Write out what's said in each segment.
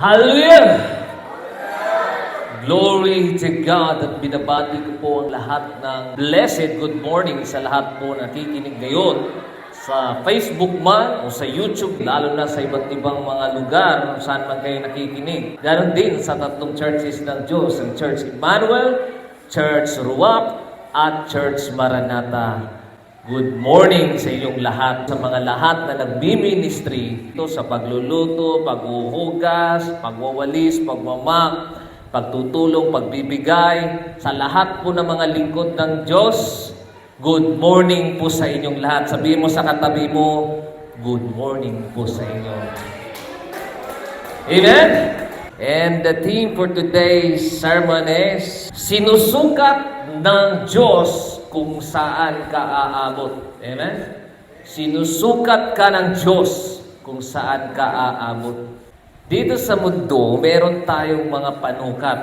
Hallelujah! Glory to God at binabati ko po ang lahat ng blessed good morning sa lahat po nakikinig ngayon sa Facebook man o sa YouTube, lalo na sa iba't ibang mga lugar kung saan man kayo nakikinig. Ganon din sa tatlong churches ng Diyos, ang Church Emmanuel, Church Ruach, at Church Maranatha. Good morning sa inyong lahat, sa mga lahat na nagbi-ministry ito sa pagluluto, paghuhugas, pagwawalis, pagmamap, pagtutulong, pagbibigay, sa lahat po ng mga lingkod ng Diyos. Good morning po sa inyong lahat. Sabihin mo sa katabi mo, good morning po sa inyo. Amen? And the theme for today's sermon is, sinusukat ng Diyos kung saan ka aabot. Amen? Sinusukat ka ng Diyos kung saan ka aabot. Dito sa mundo, meron tayong mga panukat.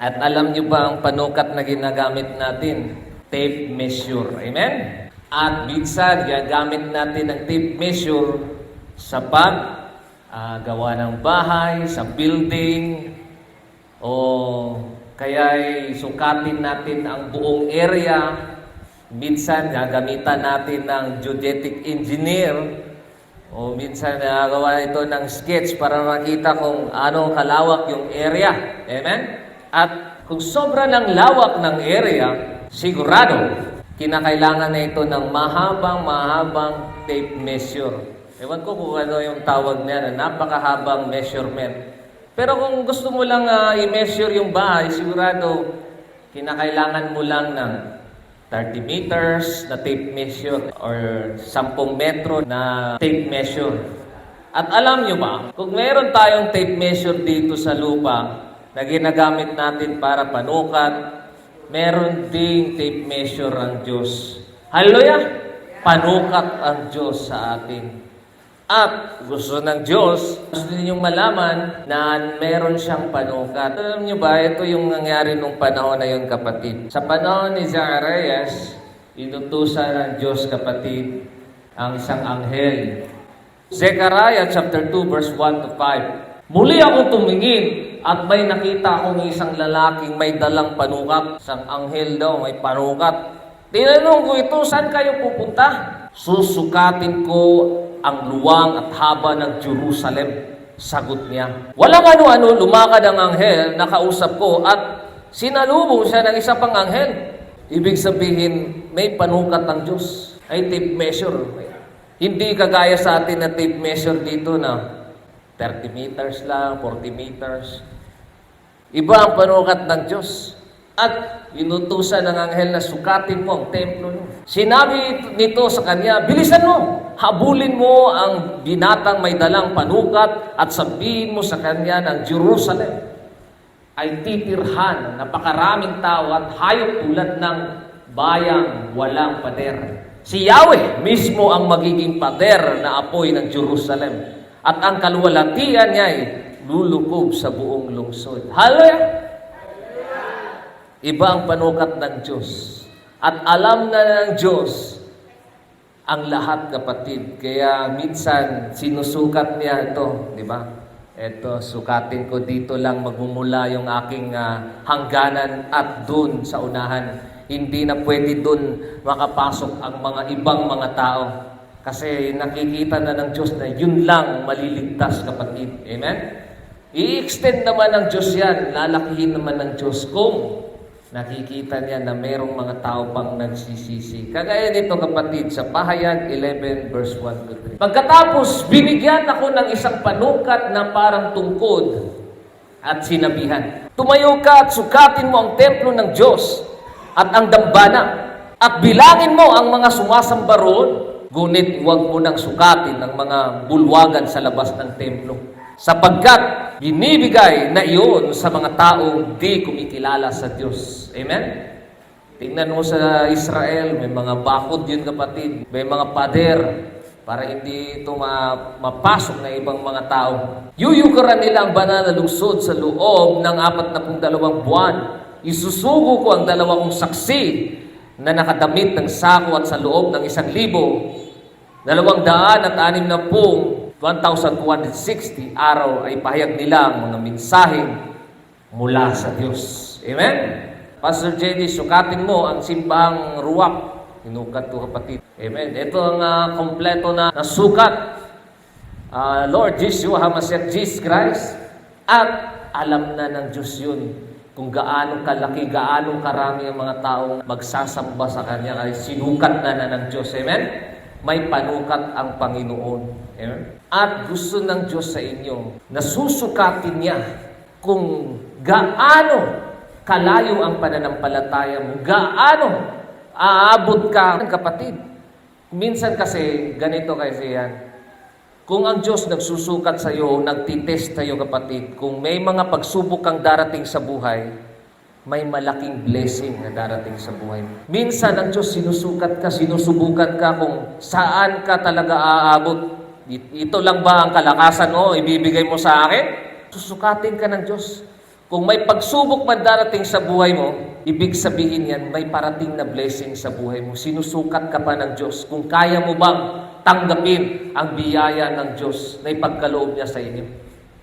At alam niyo ba ang panukat na ginagamit natin? Tape measure. Amen? At minsan, gagamit natin ang tape measure sa gawa ng bahay, sa building, o kaya'y sukatin natin ang buong area. Minsan, gagamitan natin ng geodetic engineer, o minsan nagawa ito ng sketch para makita kung ano kalawak yung area. Amen? At kung sobra ng lawak ng area, sigurado, kinakailangan na ito ng mahabang tape measure. Ewan ko kung ano yung tawag niya, na napakahabang measurement. Pero kung gusto mo lang i-measure yung bahay, sigurado, kinakailangan mo lang ng 30 meters na tape measure or 10 metro na tape measure. At alam nyo ba, kung meron tayong tape measure dito sa lupa na ginagamit natin para panukat, meron ding tape measure ang Diyos. Hallelujah! Panukat ang Diyos sa atin. At gusto ng Diyos, gusto ninyong malaman na meron siyang panukat. Alam niyo ba, ito yung nangyari nung panahon na yun, kapatid. Sa panahon ni Zacarias, inutusan ng Diyos, kapatid, ang isang anghel. Zechariah chapter 2 verse 1 to 5. Muli akong tumingin at may nakita akong isang lalaking may dalang panukat. Isang anghel daw, may panukat. Tinanong ko ito, saan kayo pupunta? Susukatin ko ang luwang at haba ng Jerusalem, sagot niya. Walang ano-ano, lumakad ang anghel, nakausap ko, at sinalubong siya ng isa pang anghel. Ibig sabihin, may panukat ng Diyos. Ay tape measure. Hindi kagaya sa atin na tape measure dito na 30 meters lang, 40 meters. Iba ang panukat ng Diyos. At inutusan ng anghel na sukatin mo ang templo niyo. Sinabi nito sa kanya, bilisan mo! Habulin mo ang binatang may dalang panukat at sabihin mo sa kanya ng Jerusalem ay titirhan napakaraming tao at hayop tulad ng bayang walang pader. Si Yahweh mismo ang magiging pader na apoy ng Jerusalem at ang kaluwalhatian niya ay lulukob sa buong lungsod. Hallelujah! Iba ang panukat ng Diyos. At alam na ng Diyos ang lahat, kapatid. Kaya minsan, sinusukat niya ito, di ba? Ito, sukatin ko dito lang magmumula yung aking hangganan at dun sa unahan. Hindi na pwede dun makapasok ang mga ibang mga tao. Kasi nakikita na ng Diyos na yun lang maliligtas, kapatid. Amen? I-extend naman ng Diyos yan. Lalakihin naman ng Diyos kung nakikita niya na merong mga tao pang nagsisisi. Kagaya nito, kapatid, sa Pahayag 11 verse 1 to 3. Pagkatapos, binigyan ako ng isang panukat na parang tungkod at sinabihan, tumayo ka at sukatin mo ang templo ng Diyos at ang dambana at bilangin mo ang mga sumasamba roon, ngunit huwag mo nang sukatin ang mga bulwagan sa labas ng templo. Sapagkat binibigay na iyon sa mga taong di kumikilala sa Diyos. Amen? Tingnan mo sa Israel, may mga bakod yun, kapatid. May mga pader para hindi ito mapasok na ibang mga tao. Yuyukuran nila ang banal na lungsod sa loob ng 42 buwan. Isusugo ko ang 2 saksi na nakadamit ng sako at sa loob ng 1,260 1,260 araw ay pahayag nila ang mga mensaheng mula sa Diyos. Amen? Pastor JD, sukatin mo ang simbahang ruwak. Hinukat ko, kapatid. Amen. Ito ang kompleto na sukat. Lord Yeshua HaMashiach Jesus Christ. At alam na ng Diyos yun kung gaano kalaki, gaano karami ang mga taong magsasamba sa Kanya. Ay sinukat na ng Diyos. Amen? May panukat ang Panginoon. Amen? At gusto ng Diyos sa inyo na susukatin niya kung gaano kalayo ang pananampalataya mo, gaano aabot ka, kapatid. Minsan kasi, ganito kasi yan. Kung ang Diyos nagsusukat sa iyo, nagtitest sa iyo, kapatid, kung may mga pagsubok kang darating sa buhay, may malaking blessing na darating sa buhay mo. Minsan, ang Diyos sinusukat ka, sinusubukan ka kung saan ka talaga aabot. Ito lang ba ang kalakasan mo, ibibigay mo sa akin? Susukatin ka ng Diyos. Kung may pagsubok man darating sa buhay mo, ibig sabihin yan, may parating na blessing sa buhay mo. Sinusukat ka pa ng Diyos. Kung kaya mo bang tanggapin ang biyaya ng Diyos na ipagkaloob niya sa inyo.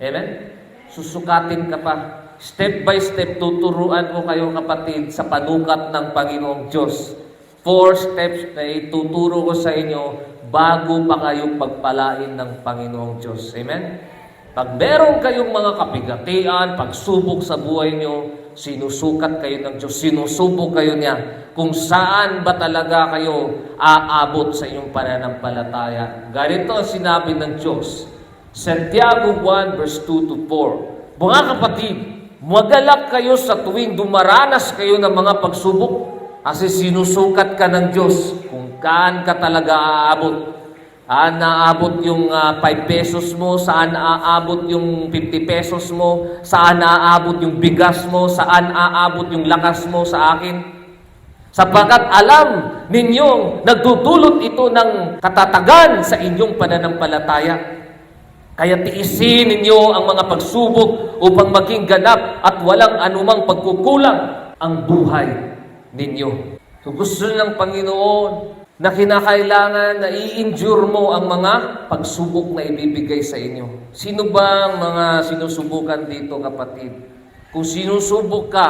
Amen? Susukatin ka pa. Step by step, tuturuan ko kayo, kapatid, sa panukat ng Panginoong Diyos. 4 steps na ituturo ko sa inyo bago pa kayong pagpalain ng Panginoong Diyos. Amen? Pag meron kayong mga kapigatian, pagsubok sa buhay nyo, sinusukat kayo ng Diyos, sinusubok kayo niya kung saan ba talaga kayo aabot sa inyong pananampalataya. Ganito ang sinabi ng Diyos. Santiago 1 verse 2 to 4. Mga kapatid, magalak kayo sa tuwing dumaranas kayo ng mga pagsubok kasi sinusukat ka ng Diyos kung kaan ka talaga aabot. Saan naaabot yung 5 pesos mo, saan naaabot yung 50 pesos mo, saan naaabot yung bigas mo, saan naaabot yung lakas mo sa akin. Sapagkat alam ninyong nagdudulot ito ng katatagan sa inyong pananampalataya. Kaya tiisin ninyo ang mga pagsubok upang maging ganap at walang anumang pagkukulang ang buhay ninyo. So gusto ng Panginoon na kinakailangan na i-endure mo ang mga pagsubok na ibibigay sa inyo. Sino ba ang mga sinusubukan dito, kapatid? Kung sinusubok ka,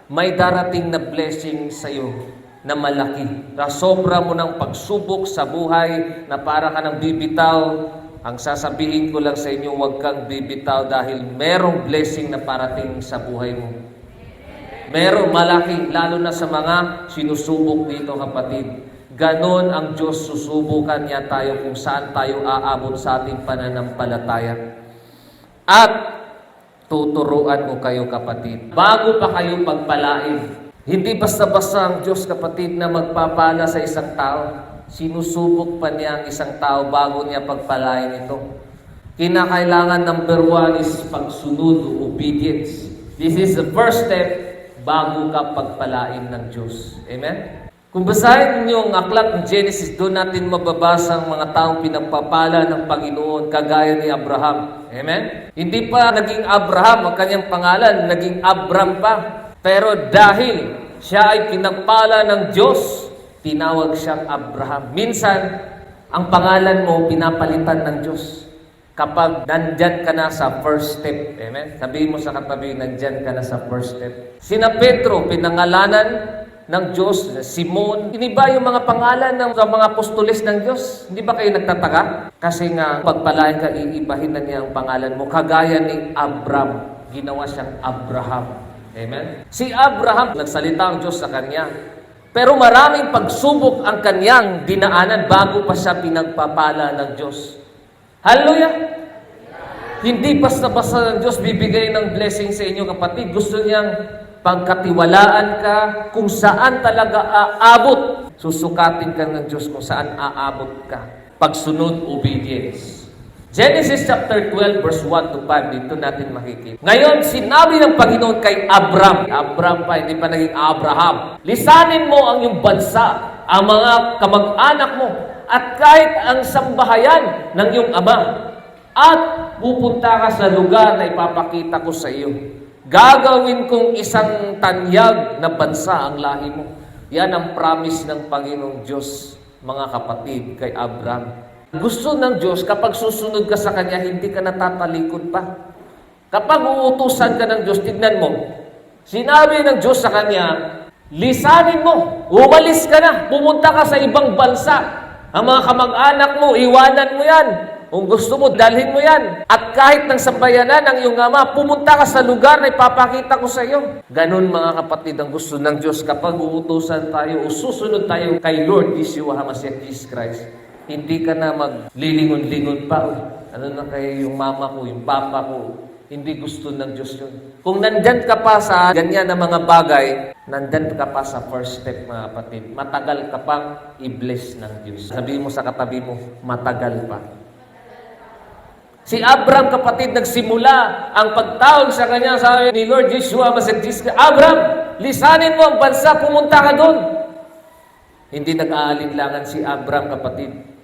may darating na blessing sa iyo na malaki. Sobra mo ng pagsubok sa buhay na para ka ng bibitaw. Ang sasabihin ko lang sa inyo, huwag kang bibitaw dahil merong blessing na parating sa buhay mo. Merong malaki, lalo na sa mga sinusubok dito, kapatid. Ganon ang Diyos, susubukan niya tayo kung saan tayo aabot sa ating pananampalataya. At tuturuan ko kayo, kapatid, bago pa kayo pagpalain. Hindi basta-basta ang Diyos, kapatid, na magpapala sa isang tao. Sinusubok pa niya ang isang tao bago niya pagpalain ito. Kinakailangan number 1 is pagsunod o obedience. This is the first step bago ka pagpalain ng Diyos. Amen? Kung basahin niyo ang aklat ng Genesis, doon natin mababasa ang mga taong pinagpapala ng Panginoon kagaya ni Abraham. Amen? Hindi pa naging Abraham ang kanyang pangalan, naging Abram pa. Pero dahil siya ay pinagpala ng Diyos, tinawag siyang Abraham. Minsan, ang pangalan mo pinapalitan ng Diyos kapag nandyan ka na sa first step. Amen? Sabihin mo sa katabi, nandyan ka na sa first step. Sina Pedro, pinangalanan ng Diyos, Simon. Iniba yung mga pangalan ng mga apostoles ng Diyos. Hindi ba kayo nagtataka? Kasi nga, pagpalain ka, iibahin na niya ang pangalan mo. Kagaya ni Abram, ginawa siyang Abraham. Amen? Si Abraham, nagsalita ang Diyos sa kanya. Pero maraming pagsubok ang kanyang dinaanan bago pa siya pinagpapala ng Diyos. Hallelujah! Hindi basta-basta ng Diyos bibigay ng blessing sa inyo, kapatid. Gusto niyang pagkatiwalaan ka kung saan talaga aabot. Susukatin ka ng Diyos kung saan aabot ka. Pagsunod, obedience. Genesis chapter 12 verse 1 to 5, dito natin makikita. Ngayon, sinabi ng Panginoon kay Abram pa, hindi pa naging Abraham, lisanin mo ang iyong bansa, ang mga kamag-anak mo, at kahit ang sambahayan ng iyong ama, at pupunta ka sa lugar na ipapakita ko sa iyo. Gagawin kong isang tanyag na bansa ang lahi mo. Yan ang promise ng Panginoong Diyos, mga kapatid, kay Abraham. Gusto ng Diyos, kapag susunod ka sa Kanya, hindi ka natatalikod pa. Kapag uutusan ka ng Diyos, tignan mo, sinabi ng Diyos sa Kanya, lisanin mo, umalis ka na, pumunta ka sa ibang bansa. Ang mga kamag-anak mo, iwanan mo yan. Kung gusto mo, dalhin mo yan. At kahit ng sambayanan ng iyong ama, pumunta ka sa lugar na ipapakita ko sa iyo. Ganun mga kapatid ang gusto ng Diyos kapag uutusan tayo o susunod tayo kay Lord Yeshua HaMashiach Jesus Christ. Hindi ka na maglilingon-lingon pa. Ano na kayo yung mama ko, yung papa ko. Hindi gusto ng Diyos yun. Kung nandyan ka pa sa ganyan na mga bagay, nandyan ka pa sa first step mga kapatid. Matagal ka pang i-bless ng Diyos. Sabihin mo sa katabi mo, matagal pa. Si Abraham, kapatid, nagsimula ang pagtawag sa kanya, sabi ni Lord Yeshua, Abraham, lisanin mo ang bansa, pumunta ka doon. Hindi nag-aalinlangan si Abraham, kapatid.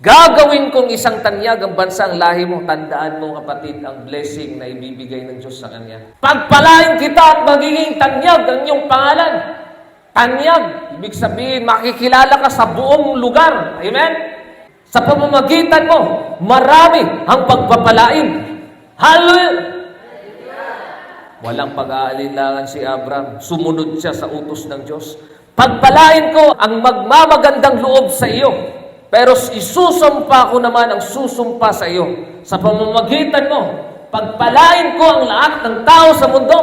Gagawin kong isang tanyag ang bansa ang lahi mo. Tandaan mo, kapatid, ang blessing na ibibigay ng Diyos sa kanya. Pagpalain kita at magiging tanyag ang iyong pangalan. Tanyag, ibig sabihin, makikilala ka sa buong lugar. Amen? Sa pamamagitan mo, marami ang pagpapalain. Hallelujah! Walang pag-aalinlangan si Abraham. Sumunod siya sa utos ng Diyos. Pagpalain ko ang magmamagandang loob sa iyo. Pero isusumpa ko naman ang susumpa sa iyo. Sa pamamagitan mo, pagpalain ko ang lahat ng tao sa mundo.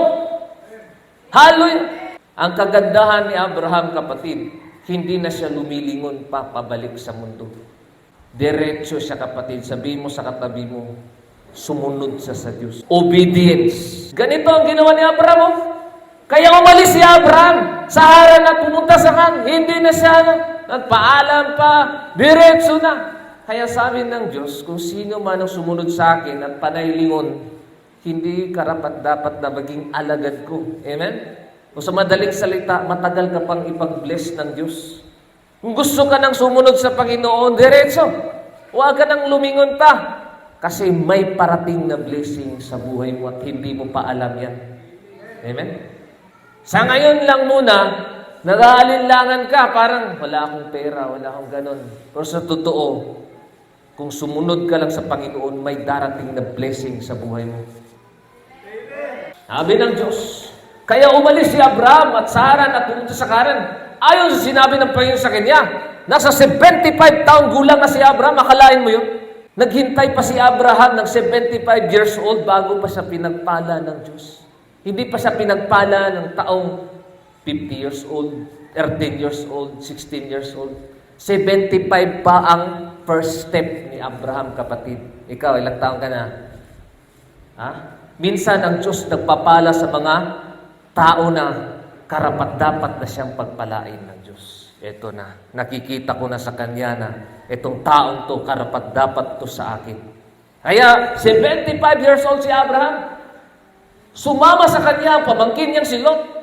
Hallelujah! Ang kagandahan ni Abraham, kapatid, hindi na siya lumilingon pa pabalik sa mundo. Diretso siya, kapatid. Sabihin mo sa katabi mo, sumunod siya sa Diyos. Obedience. Ganito ang ginawa ni Abraham. Oh. Kaya umalis si Abraham sa Haran na pumunta sa kan. Hindi na siya nagpaalam pa. Diretso na. Kaya sabi ng Diyos, kung sino man ang sumunod sa akin at panaylingon, hindi karapat dapat na maging alagad ko. Amen? Kung sa madaling salita, matagal ka pang ipag-bless ng Diyos. Kung gusto ka nang sumunod sa Panginoon, diretso. Huwag ka nang lumingon pa. Kasi may parating na blessing sa buhay mo at hindi mo pa alam yan. Amen? Sa ngayon lang muna, nag-aalinlangan ka, parang wala akong pera, wala akong ganon. Pero sa totoo, kung sumunod ka lang sa Panginoon, may darating na blessing sa buhay mo. Sabi ng Diyos, kaya umalis si Abraham at Saran at pumunta sa Karan. Ayon sa sinabi ng Panginoon sa kanya, nasa 75 taong gulang na si Abraham, akalain mo yun? Naghintay pa si Abraham ng 75 years old bago pa siya pinagpala ng Diyos. Hindi pa siya pinagpala ng taong 50 years old, 13 years old, 16 years old. 75 pa ang first step ni Abraham, kapatid. Ikaw, ilang taon ka na? Ha? Minsan ang Diyos nagpapala sa mga tao na karapat-dapat na siyang pagpalain ng Diyos. Ito na, nakikita ko na sa Kanya na itong taong to, karapat-dapat to sa akin. Kaya, 75 years old si Abraham, sumama sa Kanya, pamangkin niyang si Lot.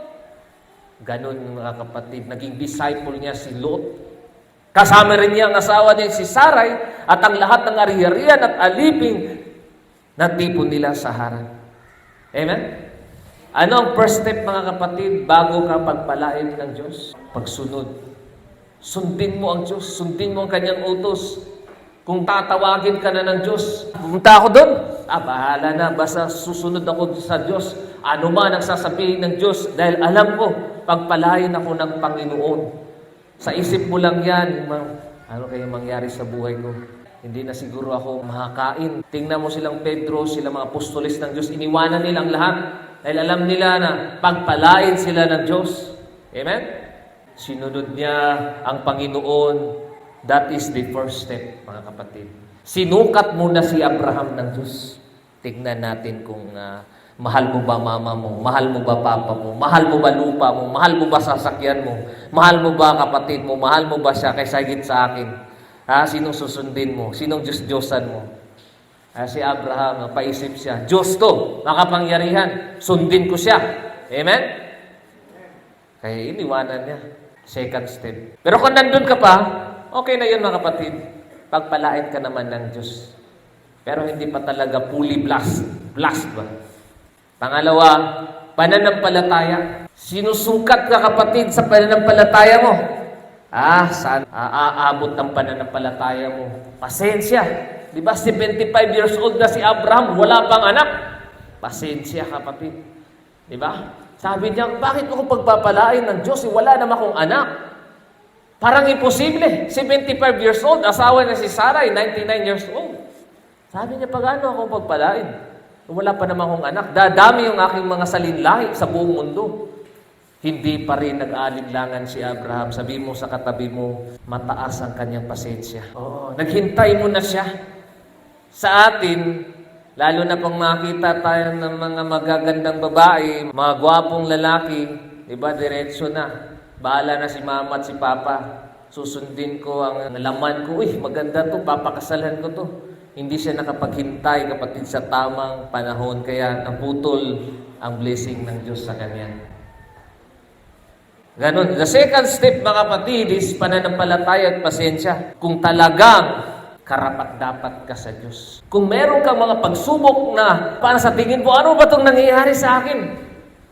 Ganon mga kapatid, naging disciple niya si Lot. Kasama rin niya ang asawa niya si Sarai at ang lahat ng ari-arian at alipin na tipon nila sa Haran. Amen? Ano ang first step mga kapatid bago ka pagpalain ng Diyos? Pagsunod. Sundin mo ang Diyos. Sundin mo ang Kanyang utos. Kung tatawagin ka na ng Diyos, pumunta ako doon. Bahala na. Basta susunod ako sa Diyos. Ano man ang sasabihin ng Diyos dahil alam ko, pagpalain ako ng Panginoon. Sa isip mo lang yan, ano kaya mangyari sa buhay ko? Hindi na siguro ako makakain. Tingnan mo silang Pedro, silang mga apostoles ng Diyos. Iniwanan nilang lahat. Dahil alam nila na pagpalain sila ng Diyos. Amen? Sinunod niya ang Panginoon. That is the first step, mga kapatid. Sinukat muna si Abraham ng Diyos. Tignan natin kung mahal mo ba mama mo, mahal mo ba papa mo, mahal mo ba lupa mo, mahal mo ba sasakyan mo, mahal mo ba kapatid mo, mahal mo ba siya kaysa higit sa akin. Sinong susundin mo? Sinong Diyos-Diyosan mo? Si Abraham, paisip siya, Diyos to, makapangyarihan, sundin ko siya. Amen? Kaya iniwanan niya. Second step. Pero kung nandun ka pa, okay na yun mga kapatid. Pagpalain ka naman ng Diyos. Pero hindi pa talaga fully blessed. Blessed ba? Pangalawa, pananampalataya. Sinusukat ka kapatid sa pananampalataya mo. Saan aabot ang pananampalataya mo? Pasensya. Di ba, 75 years old na si Abraham, wala pang anak. Pasensya, kapatid. Di ba? Sabi niya, bakit ako pagpapalain ng Diyos? Wala naman akong anak. Parang imposible. 75 years old, asawa na si Sarah, 99 years old. Sabi niya, paano ako pagpalain? Wala pa naman akong anak. Dadami yung aking mga salinlahi sa buong mundo. Hindi pa rin nag-alinlangan si Abraham. Sabi mo sa katabi mo, mataas ang kanyang pasensya. Oo, naghintay mo na siya. Sa atin, lalo na pang makita tayo ng mga magagandang babae, mga gwapong lalaki, di ba, diretso na. Bahala na si mama at si papa. Susundin ko ang nalaman ko, maganda to, papakasalan ko to. Hindi siya nakapaghintay, kapatid, sa tamang panahon. Kaya naputol ang blessing ng Diyos sa kanya. Ganon. The second step, mga kapatid, is pananampalataya at pasensya. Kung talagang karapat-dapat ka sa Diyos. Kung meron kang mga pagsubok na para sa tingin mo, ano ba itong nangyayari sa akin?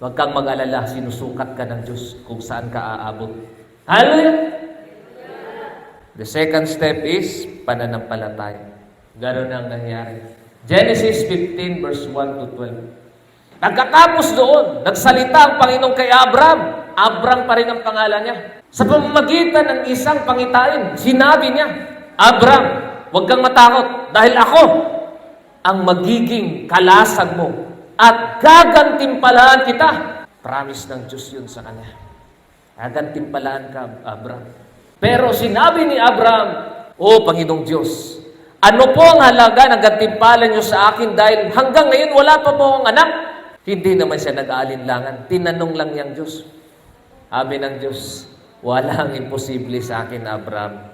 Huwag kang mag-alala, sinusukat ka ng Diyos kung saan ka aabot. Hallelujah! The second step is pananampalataya. Ganon ang nangyayari. Genesis 15 verse 1 to 12. Nagkatapos doon, nagsalita ang Panginoon kay Abraham. Abram pa rin ang pangalan niya. Sa pamamagitan ng isang pangitain, sinabi niya, Abram, huwag kang matakot dahil ako ang magiging kalasag mo at gagantimpalaan kita. Promise ng Diyos yun sa kanya. Gagantimpalaan ka, Abram. Pero sinabi ni Abram, O Panginoong Diyos, ano po ang halaga ng gantimpalan niyo sa akin dahil hanggang ngayon wala pa po akong anak? Hindi naman siya nag-aalinlangan. Tinanong lang niyang Diyos. Sabi ng Diyos, walang imposible sa akin, Abraham.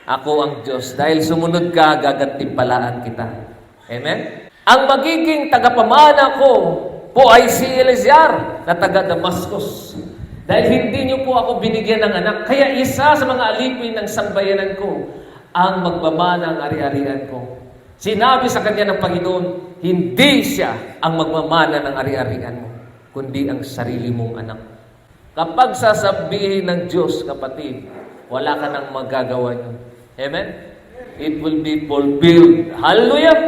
Ako ang Diyos. Dahil sumunod ka, gagantimpalaan kita. Amen? Ang magiging tagapamana ko po ay si Eleazar na taga Damascus. Dahil hindi niyo po ako binigyan ng anak. Kaya isa sa mga alipin ng sambayanan ko ang magmamana ng ari-arian ko. Sinabi sa kanya ng Panginoon, hindi siya ang magmamana ng ari-arian mo, kundi ang sarili mong anak. Kapag sasabihin ng Diyos, kapatid, wala ka nang magagawa niyo. Amen? It will be fulfilled. Hallelujah!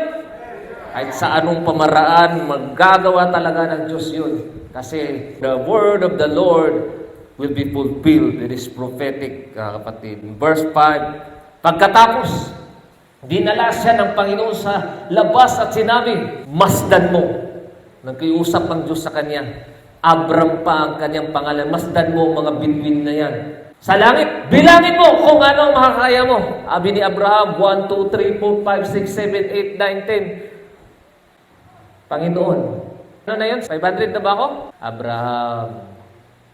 Kahit sa anong pamaraan, magagawa talaga ng Diyos yun. Kasi the word of the Lord will be fulfilled. It is prophetic, kapatid. Verse 5, pagkatapos, dinala siya ng Panginoon sa labas at sinabi, masdan mo. Nagkiusap ang Diyos sa kanya. Abram pa ang kanyang pangalan. Masdan mo mga bituin na yan. Sa langit, bilangin mo kung ano ang makakaya mo. Sabi ni Abraham, 1, 2, 3, 4, 5, 6, 7, 8, 9, 10. Panginoon, ano na yun? 500 na ba ako? Abraham,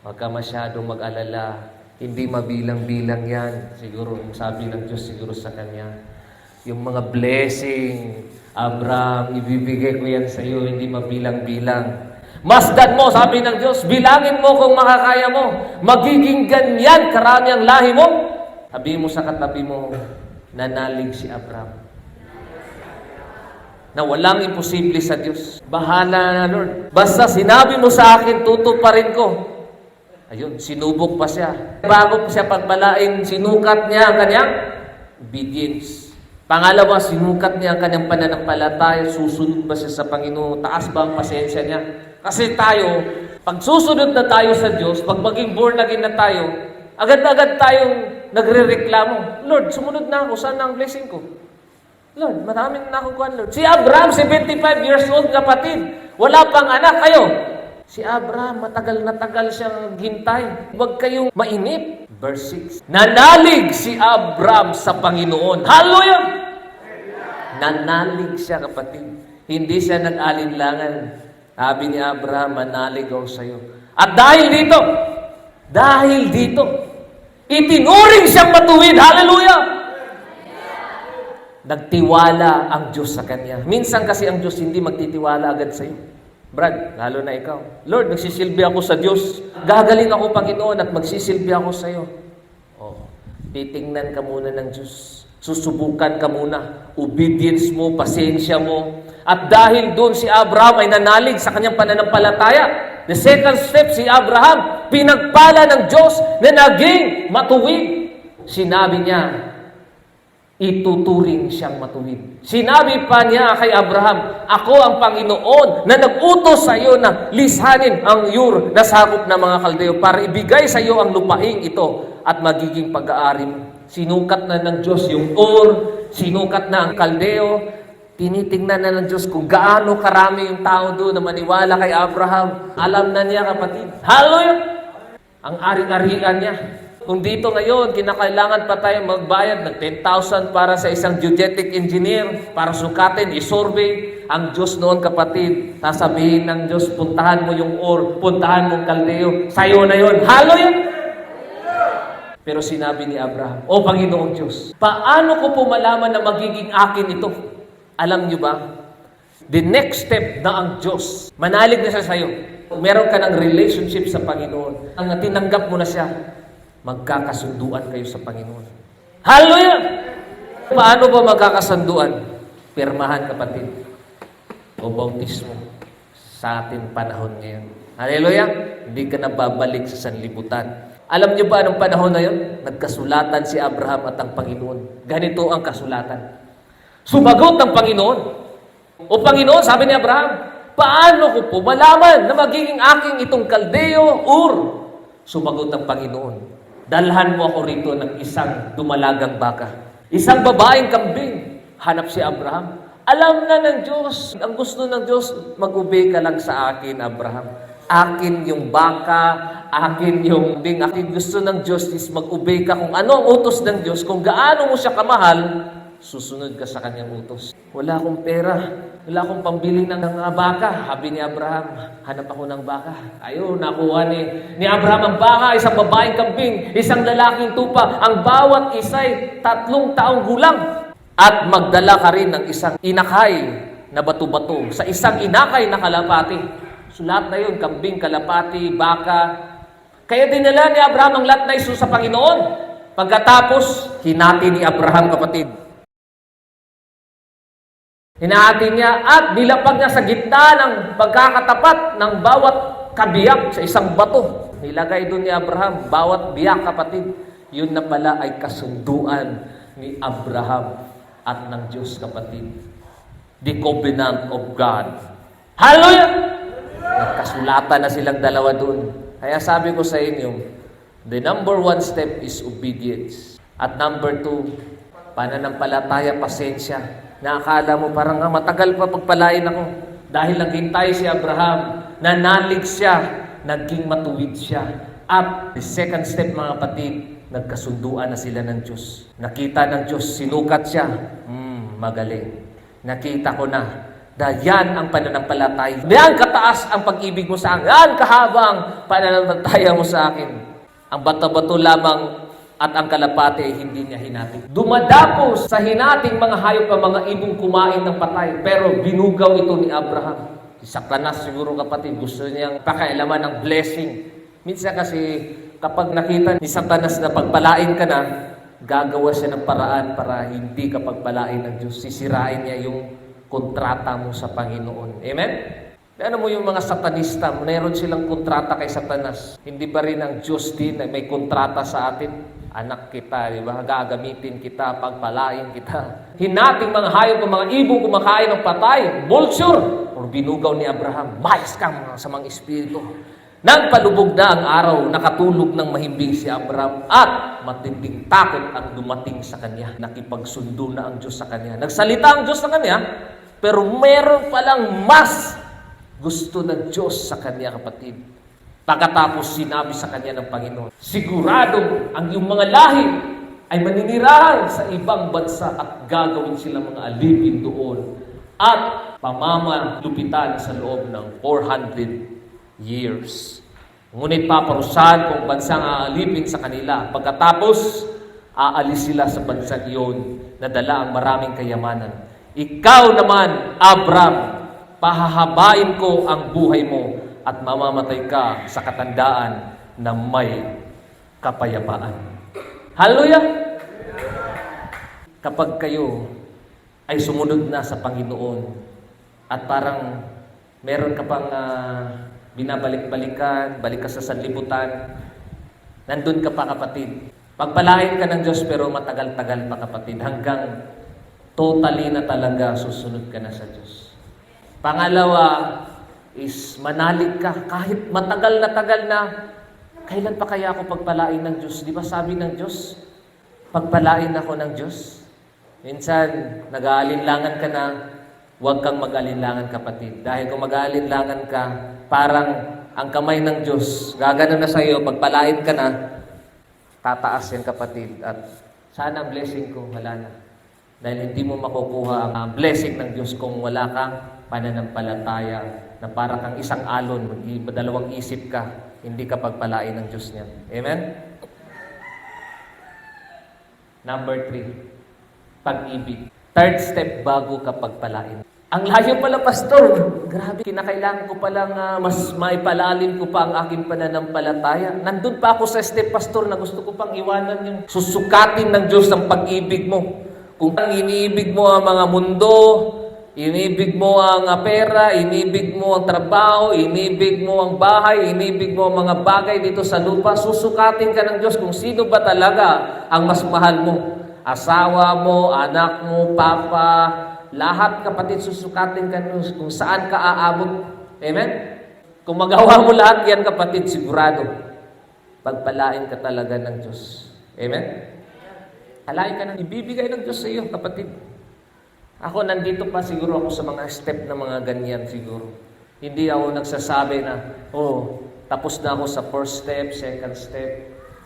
wag ka masyadong mag-alala. Hindi mabilang-bilang yan. Siguro, sabi ng Diyos siguro sa kanya. Yung mga blessing, Abraham, ibibigay ko yan sa iyo, hindi mabilang-bilang. Masdan mo, sabi ng Diyos, bilangin mo kung makakaya mo. Magiging ganyan karami ang lahi mo. Sabi mo sa katabi mo, nanalig si Abraham. Na walang imposible sa Diyos. Bahala na, Lord. Basta sinabi mo sa akin, tutuparin ko. Ayun, sinubok pa siya. Bago pa siya pagpalain, sinukat niya ang kanyang obedience. Pangalawa, sinukat niya ang kanyang pananampalataya. Susunod ba siya sa Panginoon? Taas ba ang pasensya niya? Kasi tayo, pag susunod na tayo sa Diyos, pag maging born again na tayo, agad-agad tayong nagre-reklamo. Lord, sumunod na ako. Saan na ang blessing ko? Lord, maraming nakukuhan, Lord. Si Abraham, 75 years old, kapatid. Wala pang anak kayo. Si Abraham, matagal na tagal siyang hintay. Huwag kayong mainip. Verse 6. Nanalig si Abraham sa Panginoon. Hallelujah! Nanalig siya, kapatid. Hindi siya nag-alinlangan. Sabi ni Abraham, manalig ako sa iyo. At dahil dito, itinuring siyang matuwid. Hallelujah! Nagtiwala ang Diyos sa kanya. Minsan kasi ang Diyos hindi magtitiwala agad sa iyo. Brad, lalo na ikaw. Lord, nagsisilbi ako sa Diyos. Gagaling ako, Panginoon, at magsisilbi ako sa iyo. Titingnan ka muna ng Diyos. Susubukan ka muna. Obedience mo, pasensya mo. At dahil doon si Abraham ay nanalig sa kanyang pananampalataya. The second step, si Abraham, pinagpala ng Diyos na naging matuwid. Sinabi niya, ituturing siyang matuwid. Sinabi pa niya kay Abraham, ako ang Panginoon na nag-utos sa iyo na lisanin ang Ur na sakop ng mga Kaldeo para ibigay sa iyo ang lupaing ito at magiging pag-aari mo. Sinukat na ng Diyos yung Ur, sinukat na ang Kaldeo. Tinitingnan na ng Diyos kung gaano karami yung tao doon na maniwala kay Abraham. Alam na niya, kapatid. Hallelujah! Ang ari-arian niya. Kung dito ngayon, kinakailangan pa tayo magbayad ng 10,000 para sa isang geodetic engineer, para sukatin, isurvey. Ang Diyos noon, kapatid, sasabihin ng Diyos, puntahan mo yung Ur, puntahan mong Kaldeo. Sa'yo na yun. Hallelujah! Pero sinabi ni Abraham, O Panginoong Diyos, paano ko po malaman na magiging akin ito? Alam niyo ba? The next step na ang Diyos, manalig na siya sa'yo. Meron ka ng relationship sa Panginoon. Ang tinanggap mo na siya, magkakasunduan kayo sa Panginoon. Hallelujah! Paano ba magkakasunduan? Pirmahan, kapatid. O bautismo sa ating panahon ngayon. Hallelujah! Hindi ka na babalik sa sanlibutan. Alam niyo ba anong panahon na yun? Nagkasulatan si Abraham at ang Panginoon. Ganito ang kasulatan. Sumagot ng Panginoon. O Panginoon, sabi ni Abraham, paano ko po malaman na magiging aking itong Kaldeo, Ur? Sumagot ng Panginoon, dalhan mo ako rito ng isang dumalagang baka. Isang babaeng kambing. Hanap si Abraham. Alam na ng Diyos. Ang gusto ng Diyos, mag-obey ka lang sa akin, Abraham. Akin yung baka, akin yung kambing. Akin gusto ng Diyos is mag-obey ka kung ano ang utos ng Diyos, kung gaano mo siya kamahal, susunod ka sa kanyang utos. Wala akong pera. Wala akong pambili ng baka. Sabi ni Abraham, hanap ako ng baka. Ayun, nakuha ni Abraham ang baka, isang babaeng kambing, isang lalaking tupa. Ang bawat isa'y 3 taong gulang. At magdala ka rin ng isang inakay na bato-bato sa isang inakay na kalapati. So lahat na yun, kambing, kalapati, baka. Kaya dinala ni Abraham ang lahat na iso sa Panginoon. Pagkatapos, hinati ni Abraham, kapatid. Hinahati niya at nilapag niya sa gitna ng pagkakatapat ng bawat kabiyak sa isang bato. Nilagay doon ni Abraham, bawat biyak, kapatid. Yun na pala ay kasunduan ni Abraham at ng Diyos, kapatid. The covenant of God. Hallelujah! Nagkasulatan na silang dalawa doon. Kaya sabi ko sa inyo, the number 1 step is obedience. At number 2, pananampalataya, pasensya. Nakakala mo parang matagal pa pagpalain ako. Dahil naghintay si Abraham, nanalig siya, naging matuwid siya. At the second step, mga kapatid, nagkasunduan na sila ng Diyos. Nakita ng Diyos, sinukat siya. Magaling. Nakita ko na. Yan ang pananampalataya. Yan kataas ang pag-ibig mo sa akin. Yan kahabang pananampalataya mo sa akin. Ang bato-bato lamang at ang kalapati ay hindi niya hinati. Dumadapos sa hinating mga hayop ang mga ibong kumain ng patay. Pero binugaw ito ni Abraham. Si Satanas siguro, kapatid, gusto niyang pakailaman ng blessing. Minsan kasi kapag nakita ni Satanas na pagpalain ka na, gagawa siya ng paraan para hindi ka pagpalain ng Diyos. Sisirain niya yung kontrata mo sa Panginoon. Amen? Ano mo yung mga satanista, meron silang kontrata kay Satanas. Hindi ba rin ang Diyos din na may kontrata sa atin? Anak kita, di ba? Gagamitin kita, pagpalain kita. Hinating mga hayop ng mga ibong kumakain ng patay, vulture, o binugaw ni Abraham, mais ka sa mga espiritu. Nang palubog na ang araw, nakatulog ng mahimbing si Abraham at matinding takot ang dumating sa kanya. Nakipagsundo na ang Diyos sa kanya. Nagsalita ang Diyos sa kanya, pero meron palang mas gusto ng Diyos sa kanya, kapatid. Pagkatapos sinabi sa kanya ng Panginoon, sigurado ang iyong mga lahi ay maninirahan sa ibang bansa at gagawin sila mga alipin doon at pamamalupitan sa loob ng 400 years. Ngunit paparusahan kung bansang aalipin sa kanila. Pagkatapos, aalis sila sa bansang iyon na dala ang maraming kayamanan. Ikaw naman, Abram, pahahabain ko ang buhay mo at mamamatay ka sa katandaan na may kapayapaan. Hallelujah! Kapag kayo ay sumunod na sa Panginoon at parang meron ka pang binabalik-balikan, balik ka sa sanlibutan. Nandun ka pa, kapatid. Pagpalain ka ng Diyos pero matagal-tagal pa, kapatid, hanggang totally na talaga susunod ka na sa Diyos. Pangalawa is manalig ka kahit matagal na tagal na. Kailan pa kaya ako pagpalain ng Diyos? Di ba sabi ng Diyos, pagpalain ako ng Diyos? Minsan, nag-aalinlangan ka na, huwag kang mag-alinlangan, kapatid. Dahil kung mag-aalinlangan ka, parang ang kamay ng Diyos, gagano na sa iyo, pagpalain ka na, tataas yan, kapatid. At sana blessing ko, wala na. Dahil hindi mo makukuha ang blessing ng Diyos kung wala kang pananampalataya na para kang isang alon, dalawang isip ka, hindi ka pagpalain ng Diyos niya. Amen? Number 3, pag-ibig. Third step bago ka pagpalain. Ang layo pala, pastor. Grabe, kinakailangan ko palang mas maipalalim ko pa ang aking pananampalataya. Nandun pa ako sa step, pastor, na gusto ko pang iwanan yung susukatin ng Diyos ang pag-ibig mo. Kung iniibig mo ang mga mundo, inibig mo ang pera, inibig mo ang trabaho, inibig mo ang bahay, inibig mo ang mga bagay dito sa lupa, susukatin ka ng Diyos kung sino ba talaga ang mas mahal mo. Asawa mo, anak mo, papa, lahat, kapatid, susukatin ka ng Diyos kung saan ka aabot. Amen? Kung magawa mo lahat yan, kapatid, sigurado, pagpalain ka talaga ng Diyos. Amen? Alain ka ng ibibigay ng Diyos sa iyo, kapatid. Ako, nandito pa siguro ako sa mga step na mga ganyan siguro. Hindi ako nagsasabi na, tapos na ako sa first step, second step.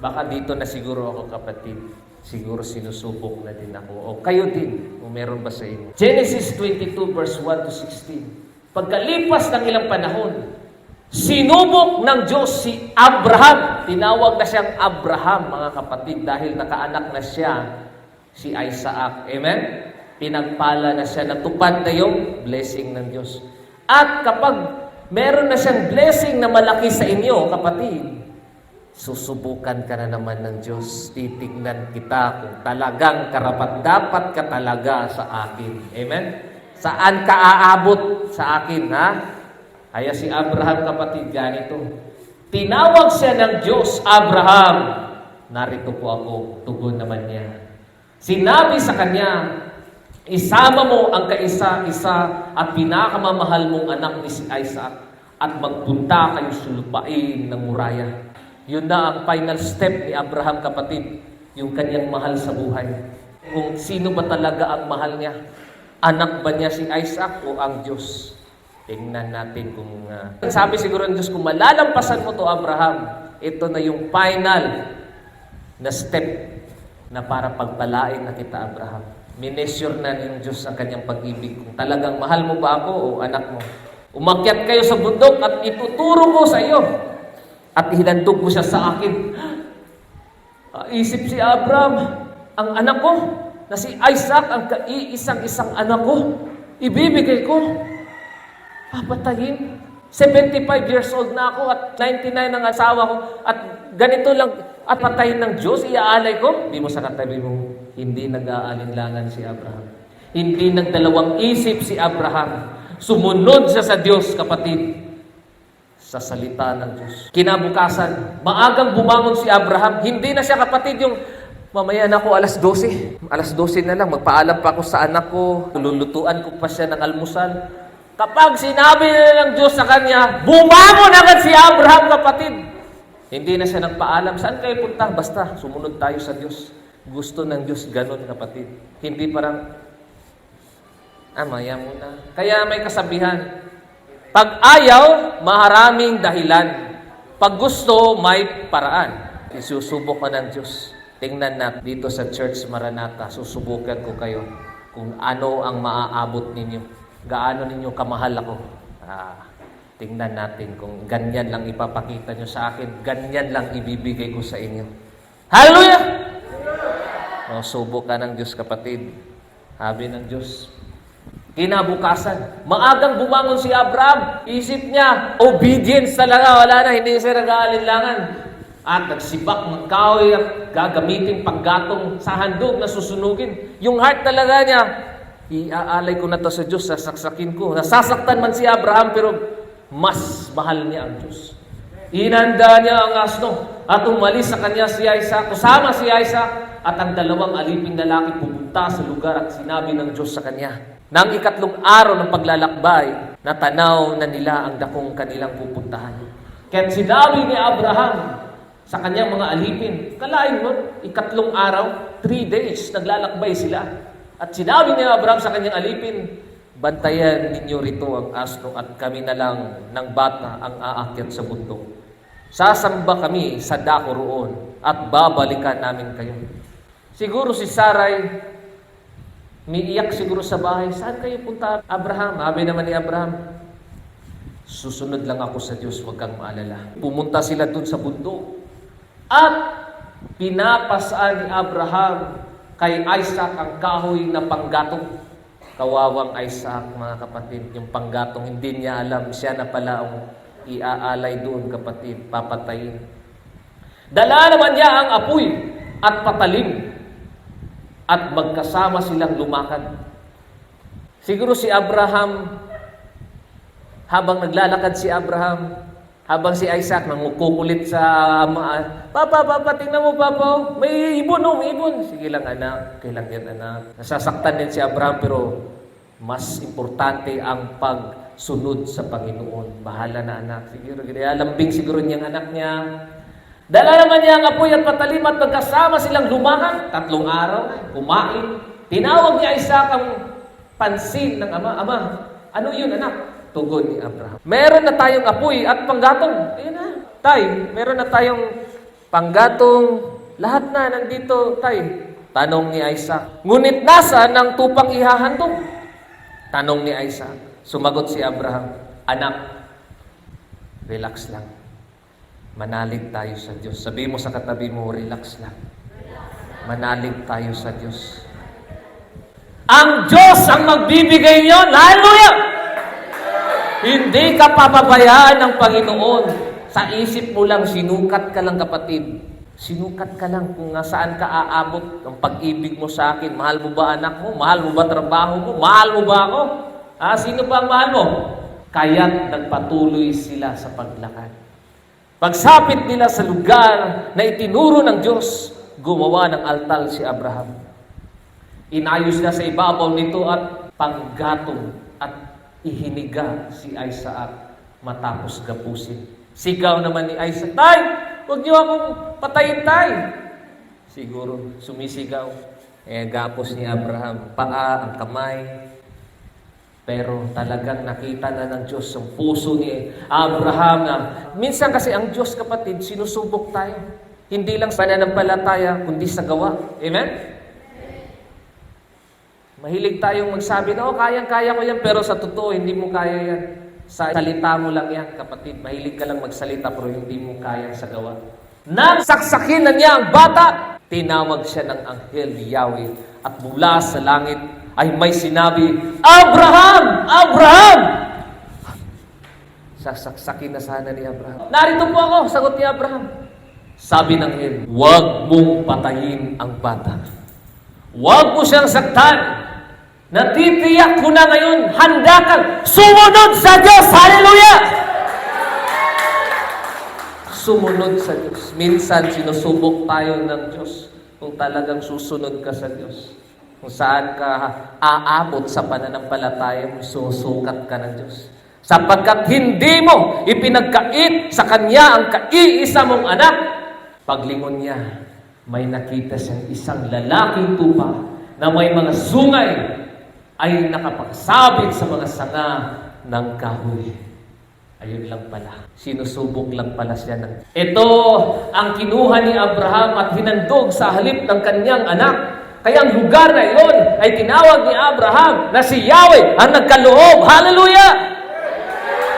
Baka dito na siguro ako, kapatid. Siguro sinusubok na din ako. O kayo din, kung meron ba sa inyo. Genesis 22 verse 1 to 16. Pagkalipas ng ilang panahon, sinubok ng Diyos si Abraham. Tinawag na siyang Abraham, mga kapatid, dahil nakaanak na siya si Isaac. Amen? Pinagpala na siya, natupad na yung blessing ng Diyos. At kapag meron na siyang blessing na malaki sa inyo, kapatid, susubukan ka na naman ng Diyos. Titignan kita kung talagang karapat-dapat ka talaga sa akin. Amen? Saan ka aabot sa akin, ha? Kaya si Abraham, kapatid, ganito. Tinawag siya ng Diyos, Abraham. Narito po ako, tugon naman niya. Sinabi sa kanya, isama mo ang kaisa-isa at pinakamamahal mong anak ni si Isaac at magpunta kayo sa lupain ng Moriah. Yun na ang final step ni Abraham, kapatid, yung kanyang mahal sa buhay. Kung sino ba talaga ang mahal niya? Anak ba niya si Isaac o ang Diyos? Tingnan natin kung... Sabi siguro ng Diyos, kung malalampasan mo to, Abraham, ito na yung final na step na para pagpalain na kita, Abraham. Minessure na ng Diyos ang kanyang pag-ibig. Kung talagang mahal mo ba ako o anak mo? Umakyat kayo sa bundok at ituturo ko sa iyo. At hinandog mo siya sa akin. Isip si Abraham, ang anak ko, na si Isaac, ang kaisang-isang anak ko, ibibigay ko. Papatayin. 75 years old na ako at 99 ang asawa ko. At ganito lang, at patayin ng Diyos, iaalay ko. Hindi mo sa katabi mo, hindi nag-aalinlangan si Abraham. Hindi nagdalawang isip si Abraham. Sumunod siya sa Diyos, kapatid. Sa salita ng Diyos. Kinabukasan, maagang bumangon si Abraham. Hindi na siya, kapatid, yung mamaya na ako alas 12. Alas 12 na lang, magpaalam pa ako sa anak ko. Lulutuan ko pa siya ng almusal. Kapag sinabi na ng Diyos sa kanya, bumangon agad si Abraham, kapatid. Hindi na siya nagpaalam. Saan kayo punta? Basta, sumunod tayo sa Diyos. Gusto ng Diyos ganun, kapatid. Hindi parang, maya muna. Kaya may kasabihan, pag ayaw, maraming dahilan. Pag gusto, may paraan. Isusubok ka ng Diyos. Tingnan natin dito sa Church Maranatha, susubukan ko kayo kung ano ang maaabot ninyo. Gaano ninyo kamahal ako. Tingnan natin kung ganyan lang ipapakita nyo sa akin, ganyan lang ibibigay ko sa inyo. Hallelujah! Subok ka ng Diyos, kapatid. Sabi ng Diyos. Kinabukasan, maagang bumangon si Abraham. Isip niya, obedience talaga. Wala na, hindi siya nag-aalinlangan. At nagsibak ng kahoy at gagamitin panggatong sa handog na susunugin. Yung heart talaga niya, iaalay ko na to sa Diyos, sasaksakin ko. Nasasaktan man si Abraham, pero mas mahal niya ang Diyos. Inanda niya ang asno at umalis sa kanya si Isaac, kasama si Isaac at ang dalawang aliping lalaki pumunta sa lugar at sinabi ng Diyos sa kanya. Nang ikatlong araw ng paglalakbay, natanaw na nila ang dakong kanilang pupuntahan. Kaya sinabi ni Abraham sa kanyang mga alipin, kalain mo, ikatlong araw, 3 days, naglalakbay sila. At sinabi ni Abraham sa kanyang alipin, bantayan ninyo rito ang asno at kami na lang ng bata ang aakyat sa bundok. Sasamba kami sa dako roon at babalikan namin kayo. Siguro si Sarai, umiiyak siguro sa bahay, saan kayo punta, Abraham? Sabi naman ni Abraham, susunod lang ako sa Diyos, huwag kang maalala. Pumunta sila dun sa bundok at pinapasaan ni Abraham kay Isaac ang kahoy na panggatong. Kawawang Isaac, mga kapatid, yung panggatong, hindi niya alam, siya na pala ang iaalay doon, kapatid, papatayin. Dala naman niya ang apoy at patalim at magkasama silang lumakad. Siguro si Abraham, habang naglalakad si Abraham, habang si Isaac nangukukulit sa ama, Papa, tingnan mo, Papa, may ibon, may ibon. Sige lang, anak, kailan yan, anak. Nasasaktan din si Abraham, pero mas importante ang pagsunod sa Panginoon. Bahala na, anak. Siguro, lambing siguro niyang anak niya. Dala naman niya ang apoy at patalim at magkasama silang lumakad. 3 araw, kumain. Tinawag ni Isaac ang pansin ng ama. Ama, ano yun, anak? Tugon ni Abraham. Meron na tayong apoy at panggatong. Ayun na, tay. Meron na tayong panggatong. Lahat na nandito, tay. Tanong ni Isaac. Ngunit nasaan ang tupang ihahandog? Tanong ni Isaac. Sumagot si Abraham, anak, relax lang. Manalig tayo sa Diyos. Sabi mo sa katabi mo, relax lang. Manalig tayo sa Diyos. Ang Diyos ang magbibigay niyon. Hallelujah! Hindi ka papabayaan ng Panginoon. Sa isip mo lang, sinukat ka lang, kapatid. Sinukat ka lang kung saan ka aabot ang pag-ibig mo sa akin. Mahal mo ba anak mo? Mahal mo ba trabaho mo? Mahal mo ba ako? Sino ba ang mahal mo? Kaya't nagpatuloy sila sa paglakad. Pagsapit nila sa lugar na itinuro ng Diyos, gumawa ng altar si Abraham. Inayos na sa ibabaw nito at panggatong at ihiniga si Isaac matapos gapusin. Sigaw naman ni Isaac, tay, huwag niyo akong patayin, tay. Siguro sumisigaw. Gapos ni Abraham, paa, ang kamay. Pero talagang nakita na ng Diyos ang puso ni Abraham na minsan kasi ang Diyos, kapatid, sinusubok tayo. Hindi lang sa pananampalataya, kundi sa gawa. Amen? Mahilig tayong magsabi na, kayang-kaya ko yan, pero sa totoo, hindi mo kaya yan. Sa salita mo lang yan, kapatid. Mahilig ka lang magsalita, pero hindi mo kaya sa gawa. Nang saksakin na niya ang bata, tinawag siya ng anghel ni Yahweh. At mula sa langit ay may sinabi, Abraham! Abraham! Sasaksakin na sana ni Abraham. Narito po ako, sagot ni Abraham. Sabi ng anghel, huwag mong patayin ang bata. Huwag mo siyang saktan. Natitiyak ko na ngayon, handa kang sumunod sa Diyos. Hallelujah! Sumunod sa Diyos. Minsan, sinusubok tayo ng Diyos kung talagang susunod ka sa Diyos. Kung saan ka aabot sa pananampalataya mo, susukat ka ng Diyos. Sapagkat hindi mo ipinagkait sa Kanya ang kaiisa mong anak. Paglingon niya, may nakita siyang isang lalaking tupa na may mga sungay ay nakapagsabit sa mga sanga ng kahoy. Ayun lang pala. Sinusubok lang pala siya ng... Ito ang kinuha ni Abraham at hinandog sa halip ng kanyang anak. Kaya ang lugar na iyon ay tinawag ni Abraham na si Yahweh ang nagkaloob. Hallelujah!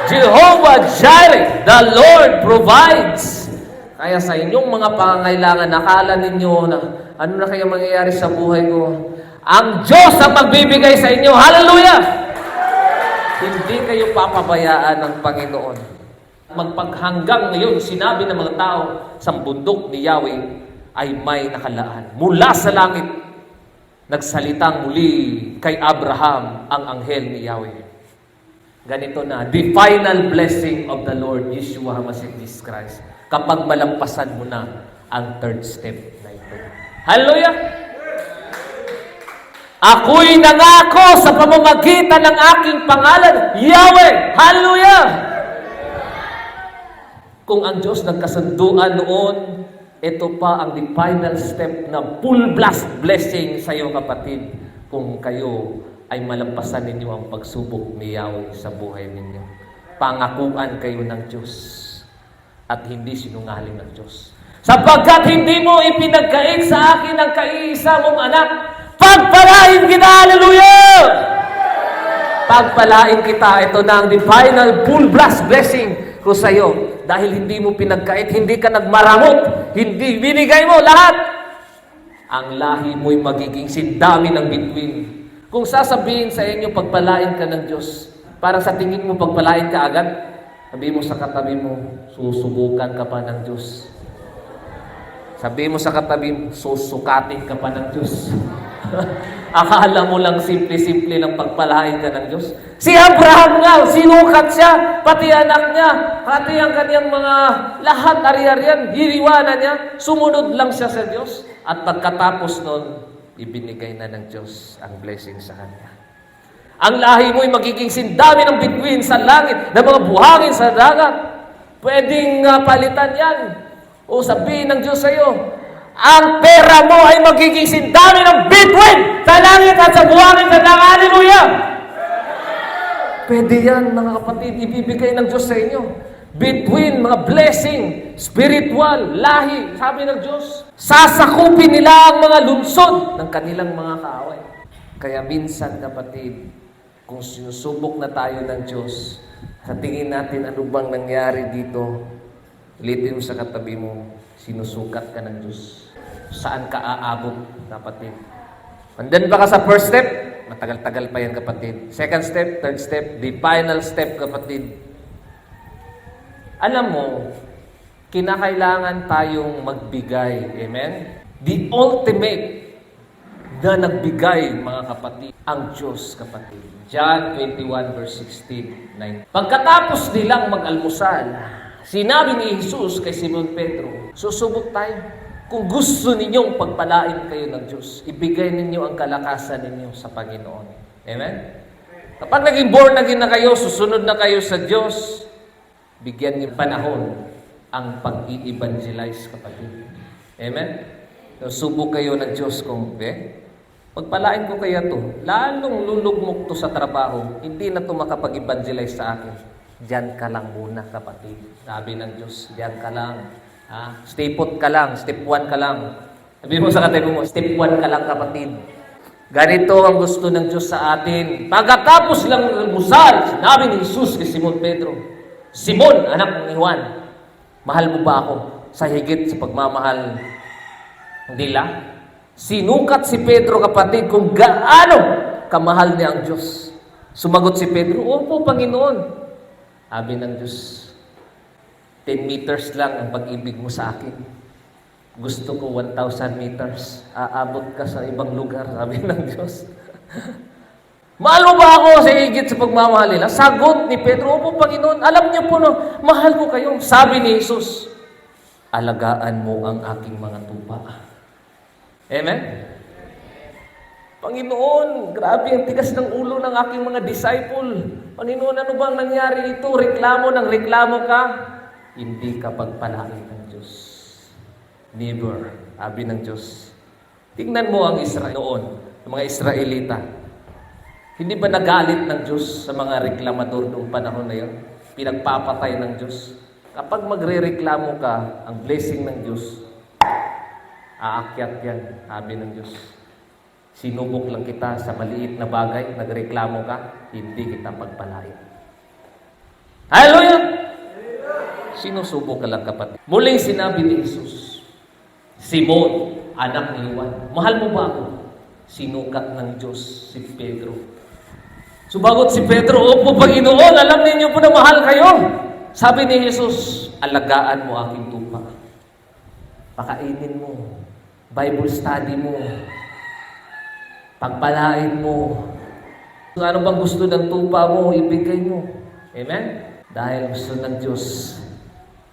Jehovah Jireh, the Lord provides. Kaya sa inyong mga pangangailangan, nakala ninyo na ano na kaya mangyayari sa buhay ko? Ang Diyos ang magbibigay sa inyo. Hallelujah! Hindi kayo papabayaan ng Panginoon. Magpaghanggang ngayon, sinabi ng mga tao sa bundok ni Yahweh ay may nakalaan. Mula sa langit, nagsalitang muli kay Abraham ang anghel ni Yahweh. Ganito na, the final blessing of the Lord Yeshua HaMashiach Jesus Christ. Kapag malampasan mo na ang third step na ito. Hallelujah! Ako'y nangako sa pamamagitan ng aking pangalan, Yahweh! Hallelujah! Kung ang Diyos nagkasunduan noon, ito pa ang the final step na full blast blessing sa iyo, kapatid, kung kayo ay malampasan ninyo ang pagsubok ni Yahweh sa buhay ninyo. Pangakuan kayo ng Diyos at hindi sinungaling ng Diyos. Sapagkat hindi mo ipinagkait sa akin ang kaisa mong anak, pagpalain kita, hallelujah! Pagpalain kita, ito na ang the final full blast blessing ko sa iyo. Dahil hindi mo pinagkait, hindi ka nagmaramot, hindi binigay mo lahat. Ang lahi mo'y magiging sindami ng bituin. Kung sasabihin sa inyo, pagpalain ka ng Diyos, para sa tingin mo, pagpalain ka agad, sabi mo sa katabi mo, susubukan ka pa ng Diyos. Sabi mo sa katabi mo, susukatin ka pa ng Diyos. Akala mo lang simple-simple ng pagpalain ka ng Diyos. Si Abraham nga, sinukat siya, pati anak niya, pati ang kanyang mga lahat ari-arian, hiniwanan niya, sumunod lang siya sa Diyos. At pagkatapos nun, ibinigay na ng Diyos ang blessing sa kanya. Ang lahi mo'y magiging sindami ng bituin sa langit, ng mga buhangin sa dagat. Pwedeng palitan yan. O sabihin ng Diyos sa iyo, ang pera mo ay magiging sindami ng bituin sa langit at sa buhangin sa dagat. Hallelujah! Pwede yan, mga kapatid, ibibigay ng Diyos sa inyo. Between mga blessing, spiritual, lahi, sabi ng Diyos. Sasakupin nila ang mga lungsod ng kanilang mga kaaway. Kaya minsan, kapatid, kung sinusubok na tayo ng Diyos, sa tingin natin ano bang nangyari dito, ulitin mo sa katabi mo, sinusukat ka ng Diyos. Saan ka aabot, kapatid? Nandun ba ka sa first step? Matagal-tagal pa yan, kapatid. Second step, third step, the final step, kapatid. Alam mo, kinakailangan tayong magbigay. Amen? The ultimate na nagbigay, mga kapatid, ang Diyos, kapatid. John 21 verse 16, 19. Pagkatapos nilang mag-almusal, sinabi ni Jesus kay Simon Pedro, susubok tayo. Kung gusto ninyong pagpalain kayo ng Diyos, ibigay ninyo ang kalakasan ninyo sa Panginoon. Amen? Kapag naging born again na kayo, susunod na kayo sa Diyos, bigyan niyo panahon ang pag-i-evangelize, kapatid. Amen? Subok kayo ng Diyos kung, pagpalain ko kaya to, lalong lulugmok to sa trabaho, hindi na to makapag-evangelize sa akin. Diyan ka lang muna, kapatid. Sabi ng Diyos, diyan ka lang. Stay put ka lang, step 1 ka lang. Sabi mo sa katabi mo, step 1 ka lang, kapatid. Ganito ang gusto ng Diyos sa atin. Pagkatapos lang ng almusal, sinabi ni Jesus kay Simon Pedro, Simon, anak ni Juan, mahal mo ba ako sa higit sa pagmamahal nila? Sinukat si Pedro, kapatid, kung gaano kamahal niya ang Diyos. Sumagot si Pedro, opo, Panginoon. Sabi ng Diyos, 10 meters lang ang pag-ibig mo sa akin. Gusto ko 1,000 meters. Aabot ka sa ibang lugar, sabi ng Diyos. Mahal mo ba ako sa higit sa pagmamahal nila? Sagot ni Pedro, opo, Panginoon. Alam niyo po, no, mahal ko kayo. Sabi ni Jesus, alagaan mo ang aking mga tupa. Amen? Panginoon, grabe ang tigas ng ulo ng aking mga disciple. Panginoon, ano bang nangyari ito? Reklamo ng reklamo ka? Hindi ka pagpalain ng Diyos. Never. Sabi ng Diyos. Tingnan mo ang Israel noon, ang mga Israelita. Hindi ba nagalit ng Diyos sa mga reklamador noong panahon na yun? Pinagpapatay ng Diyos. Kapag magre-reklamo ka, ang blessing ng Diyos, aakyat yan, sabi ng Diyos. Sinubok lang kita sa maliit na bagay, nagreklamo ka, hindi kita pagpalain. Hallelujah! Sinusubok ka lang, kapatid. Muling sinabi ni Jesus, Simon, anak ni Juan, mahal mo ba ako? Sinukat ng Diyos si Pedro. Sumagot si Pedro, opo, Panginoon, alam ninyo po na mahal kayo. Sabi ni Jesus, alagaan mo aking tupa. Pakainin mo. Bible study mo. Pagpalain mo. Kung ano bang gusto ng tupa mo, ibigay mo. Amen? Dahil gusto ng Diyos,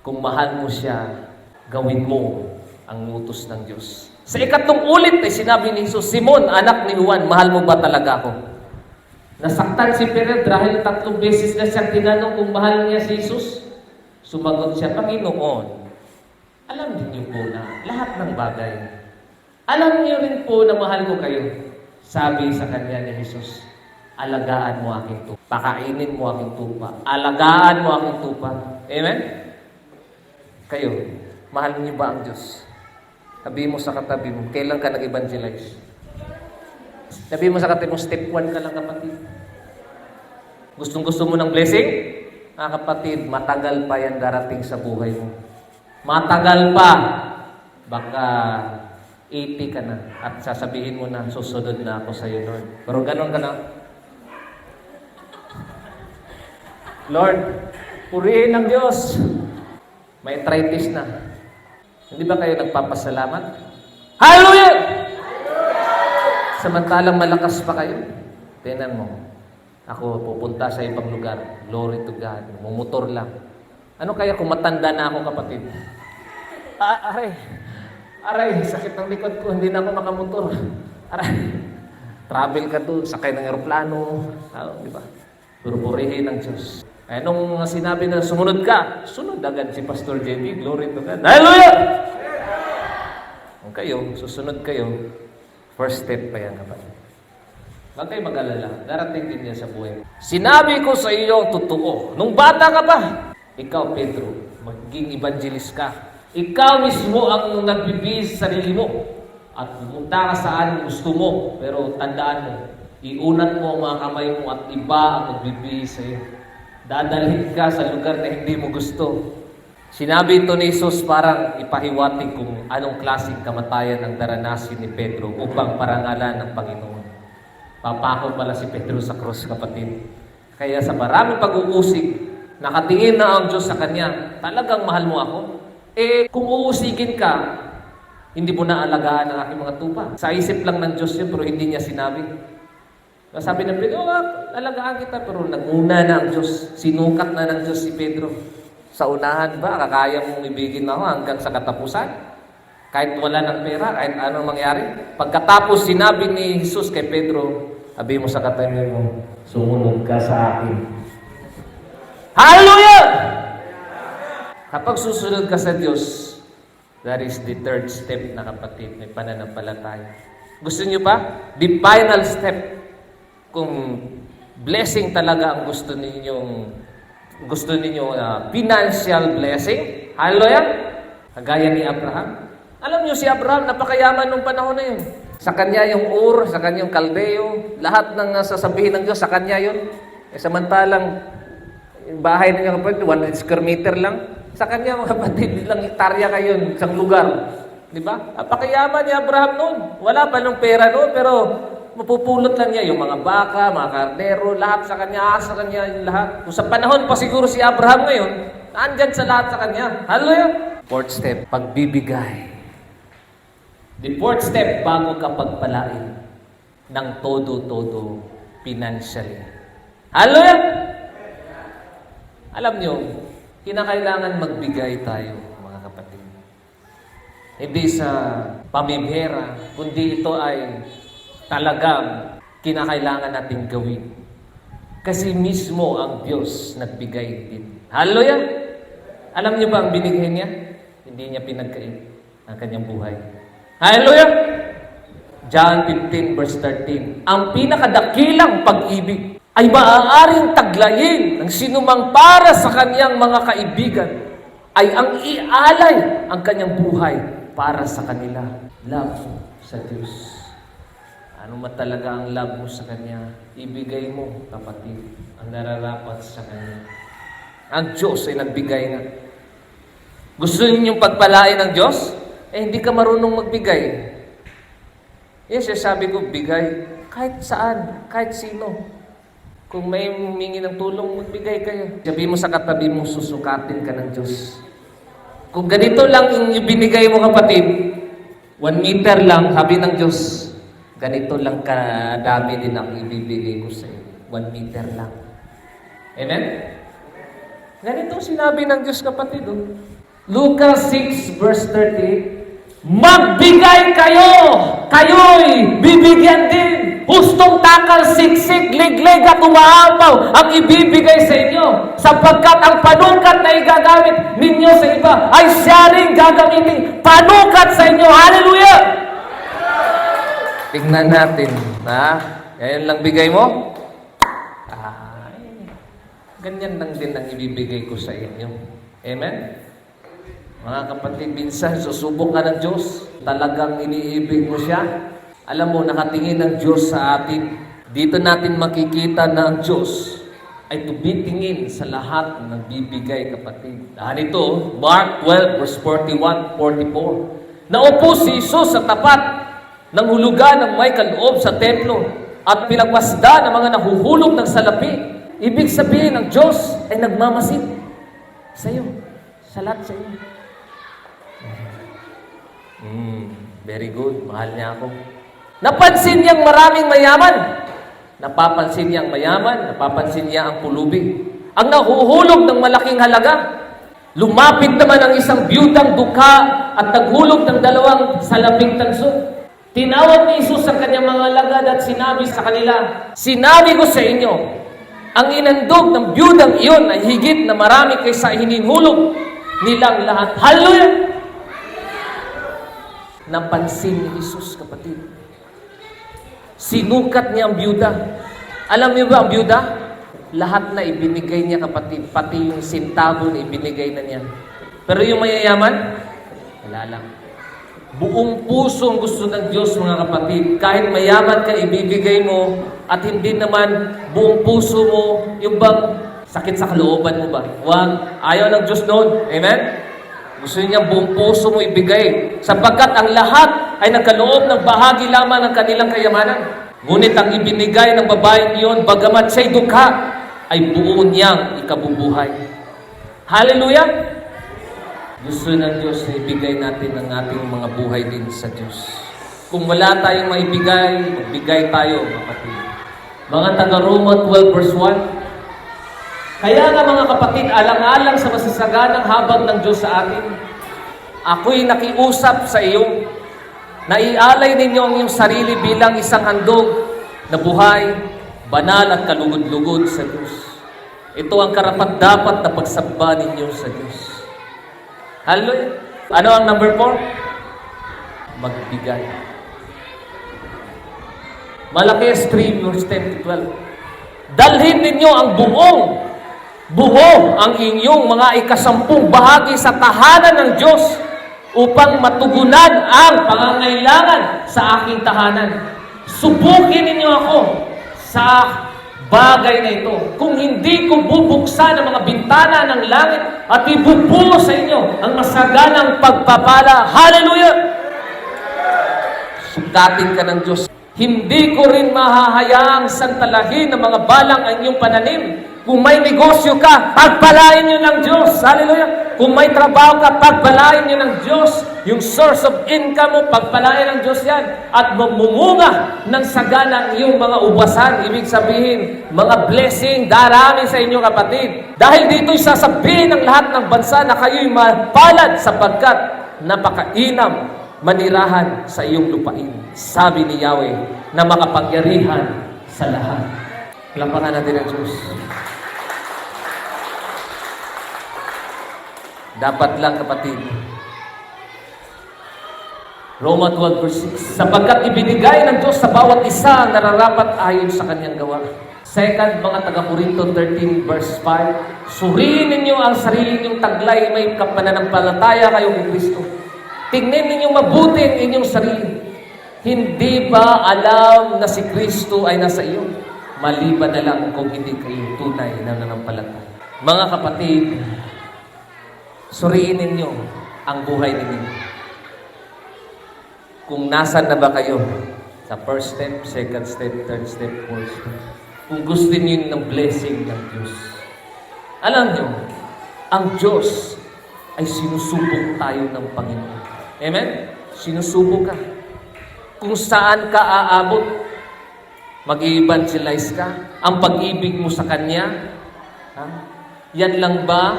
kung mahal mo siya, gawin mo ang utos ng Diyos. Sa ikatlong ulit ay sinabi ni Jesus, Simon, anak ni Juan, mahal mo ba talaga ako? Nasaktan si Pedro dahil 3 beses na siyang tinanong kung mahal niya si Jesus. Sumagot siya, Panginoon, alam niyo po na lahat ng bagay. Alam niyo rin po na mahal ko kayo. Sabi sa kanya ni Jesus, alagaan mo aking tupa. Pakainin mo aking tupa. Alagaan mo aking tupa. Amen? Kayo, mahal niyo ba ang Diyos? Sabi mo sa katabi mo, kailan ka nag-evangelize? Sabi mo sa katabi mo, step 1 ka lang, kapatid. Gustong-gusto mo ng blessing? Kapatid, matagal pa yan darating sa buhay mo. Matagal pa. Baka 80 ka na at sasabihin mo na, susunod na ako sa iyo, Lord. Pero ganon ka na. Lord, purihin ng Diyos. May arthritis na. Hindi ba kayo nagpapasalamat? Hallelujah! Samantalang malakas pa kayo. Tingnan mo. Ako pupunta sa ibang lugar. Glory to God. Mumotor lang. Ano kaya kung matanda na ako, kapatid? Aray, sakit ng likod ko. Hindi na ako makamotor. Aray. Travel ka doon. Sakay ng aeroplano. Di ba? Pero purihin ng Diyos. Nung sinabi na sumunod ka, sunod agad si Pastor JB. Glory to God. Hallelujah! Kung kayo, susunod kayo, first step pa yan, kapatid. Huwag kayo mag-alala. Darating din yan sa buhay. Sinabi ko sa iyo ang totoo. Nung bata ka pa, ikaw, Pedro, magiging evangelist ka. Ikaw mismo ang nagbibihis sa sarili mo. At pumunta ka saan gusto mo. Pero tandaan mo, iunat mo ang mga kamay mo at iba ang magbibihis sa iyo. Dadalhin ka sa lugar na hindi mo gusto. Sinabi ito ni Jesus parang ipahiwatig kung anong klaseng kamatayan ang daranasin ni Pedro upang parangalan ng Panginoon. Papako pala si Pedro sa krus, kapatid. Kaya sa maraming pag-uusig, nakatingin na ang Diyos sa kanya, talagang mahal mo ako? Kung uusigin ka, hindi mo na alagaan ang aking mga tupa. Sa isip lang ng Diyos yun, pero hindi niya sinabi. Sabi ng Pedro, alagaan kita, pero nagmuna na ang Diyos. Sinukat na ng Diyos si Pedro. Sa unahan ba, kakaya mong ibigin ako hanggang sa katapusan? Kahit wala ng pera, kahit anong mangyari. Pagkatapos sinabi ni Jesus kay Pedro, sabi mo sa katabi mo, sumunod ka sa akin. Hallelujah! Kapag susunod ka sa Diyos, that is the third step na, kapatid, may pananampalataya. Gusto niyo pa? The final step. Kung blessing talaga ang gusto ninyo financial blessing, hallelujah, kagaya ni Abraham. Alam niyo si Abraham, napakayaman nung panahon na yun. Sa kanya yung Ur, sa kanya yung Kaldeo, lahat ng sasabihin ng Diyos, sa kanya yun. Samantalang, yung bahay niya, kapatid, 100 square meter lang. Sa kanya, mga kapatid, ilang hektarya kayo, isang lugar. Di ba? Napakayaman ni Abraham noon. Wala pa nung pera noon, pero mapupulot lang niya yung mga baka, mga kardero, lahat sa kanya, yung lahat. Kung sa panahon pa siguro si Abraham ngayon, nandyan sa lahat sa kanya. Hallelujah! Fourth step, pagbibigay. The fourth step, bago ka pagpalain ng todo-todo financially. Hallelujah! Alam nyo, kinakailangan magbigay tayo, mga kapatid. Hindi sa pamimihera, kundi ito ay talagang kinakailangan natin gawin. Kasi mismo ang Diyos nagbigay din. Hallelujah! Alam niyo ba ang binigay niya? Hindi niya pinagkain ang kanyang buhay. Hallelujah! John 15 verse 13. Ang pinakadakilang pag-ibig ay maaaring taglayin ng sinumang para sa kanyang mga kaibigan ay ang ialay ang kanyang buhay para sa kanila. Love sa Diyos. Ano ba talaga ang love mo sa Kanya? Ibigay mo, kapatid, ang nararapat sa Kanya. Ang Diyos ay nagbigay na. Gusto ninyong pagpalain ng Diyos? Hindi ka marunong magbigay. Yes, sabi ko, bigay. Kahit saan, kahit sino. Kung may humingi ng tulong, magbigay kayo. Sabi mo sa katabi mo, susukatin ka ng Diyos. Kung ganito lang yung ibinigay mo, kapatid, 1 meter lang, sabi ng Diyos, ganito lang kadami din ang ibibigay ko sa iyo. 1 meter lang. Amen? Ganito sinabi ng Diyos, kapatid. Lucas 6 verse 38, magbigay kayo, kayo'y bibigyan din. Hustong takal, siksik, liglig at umaapaw ang ibibigay sa inyo. Sapagkat ang panukat na igagamit ninyo sa iba ay siya rin gagamitin panukat sa inyo. Hallelujah! Tingnan natin. Yan lang bigay mo? Ganyan lang din ang ibibigay ko sa inyo. Amen? Mga kapatid, minsan susubok ka ng Diyos. Talagang iniibig mo siya. Alam mo, nakatingin ng Diyos sa atin. Dito natin makikita na ang Diyos ay tumitingin sa lahat ng bibigay, kapatid. Dahil ito, Mark 12 verse 41-44. Naupo si Jesus sa tapat ng hulugan ng may kaloob sa templo at pinagmasda ng mga nahuhulog ng salapi. Ibig sabihin, ang Diyos ay nagmamasid sa iyo, sa lahat sa iyo. Very good. Mahal niya ako. Napansin niyang maraming mayaman. Napapansin niyang mayaman. Napapansin niya ang pulubi. Ang nahuhulog ng malaking halaga. Lumapit naman ang isang biyudang dukha at naghulog ng 2 salaping tanso. Tinawag ni Jesus ang kanyang mga alagad at sinabi sa kanila, sinabi ko sa inyo, ang inandog ng biyudang iyon ay higit na marami kaysa hininhulog nilang lahat. Hallelujah! Napansin ni Jesus, kapatid. Sinukat niya ang byuda. Alam niyo ba ang byuda? Lahat na ibinigay niya, kapatid. Pati yung sintabo na ibinigay na niya. Pero yung mayayaman, wala lang. Buong pusong gusto ng Diyos, mga kapatid. Kahit mayaman ka, ibibigay mo. At hindi naman buong puso mo, yung bang sakit sa kalooban mo ba? Huwag. Ayaw ng Diyos noon. Amen? Gusto niya buong puso mo ibigay. Sapagkat ang lahat ay nagkaloob ng bahagi lamang ng kanilang kayamanan. Ngunit ang ibinigay ng babaeng iyon, bagamat siya'y dukha, ay buo niyang ikabubuhay. Hallelujah! Gusto ng Diyos na ibigay natin ang ating mga buhay din sa Diyos. Kung wala tayong maibigay, magbigay tayo, kapatid. Mga taga-Roma 12 verse 1, kaya nga mga kapatid, alang-alang sa masasaganang habag ng Diyos sa atin, ako'y nakiusap sa iyo na ialay ninyo ang iyong sarili bilang isang handog na buhay, banal at kalugod-lugod sa Diyos. Ito ang karapat-dapat na pagsamba ninyo sa Diyos. Hallelujah! Ano ang number 4? Magbigay. Malakias 3 verse 10-12. Dalhin ninyo ang buo ang inyong mga ikasampung bahagi sa tahanan ng Diyos upang matugunan ang pangangailangan sa aking tahanan. Subukin ninyo ako sa bagay na ito. Kung hindi ko bubuksan ang mga bintana ng langit at ibubuo sa inyo ang masaganang pagpapala. Hallelujah! Sukatin ka ng Diyos. Hindi ko rin mahahayaang santalahin ng mga balang ang inyong pananim. Kung may negosyo ka, pagpalain nyo ng Diyos. Hallelujah! Kung may trabaho ka, pagpalain nyo ng Diyos. Yung source of income mo, pagpalain ng Diyos yan. At mamumunga ng sagana ang iyong mga ubasan. Ibig sabihin, mga blessing, darami sa inyo, kapatid. Dahil dito'y sasabihin ng lahat ng bansa na kayo'y mapalad sapagkat napakainam manirahan sa iyong lupain. Sabi ni Yahweh na makapangyarihan sa lahat. Lampakan natin ang Diyos. Dapat lang, kapatid. Roma 12 verse 6. Sapagkat ibinigay ng Diyos sa bawat isa ang nararapat ayon sa kanyang gawa. Second, mga taga-Korinto 13 verse 5. Suriin ninyo ang sarili ninyong taglay, may pananampalataya kayo kay Kristo. Tingnan ninyo mabuti ang inyong sarili. Hindi ba alam na si Kristo ay nasa iyo? Maliban na lang kung hindi kayo tunay na nanampalataya. Mga kapatid, suriin ninyo ang buhay ninyo. Kung nasan na ba kayo? Sa first step, second step, third step, fourth step. Kung gusto niyo ng blessing ng Diyos. Alam niyo, ang Diyos ay sinusubok tayo ng Panginoon. Amen? Sinusubok ka. Kung saan ka aabot. Mag-i-evangelize ka? Ang pag-ibig mo sa Kanya? Ha? Yan lang ba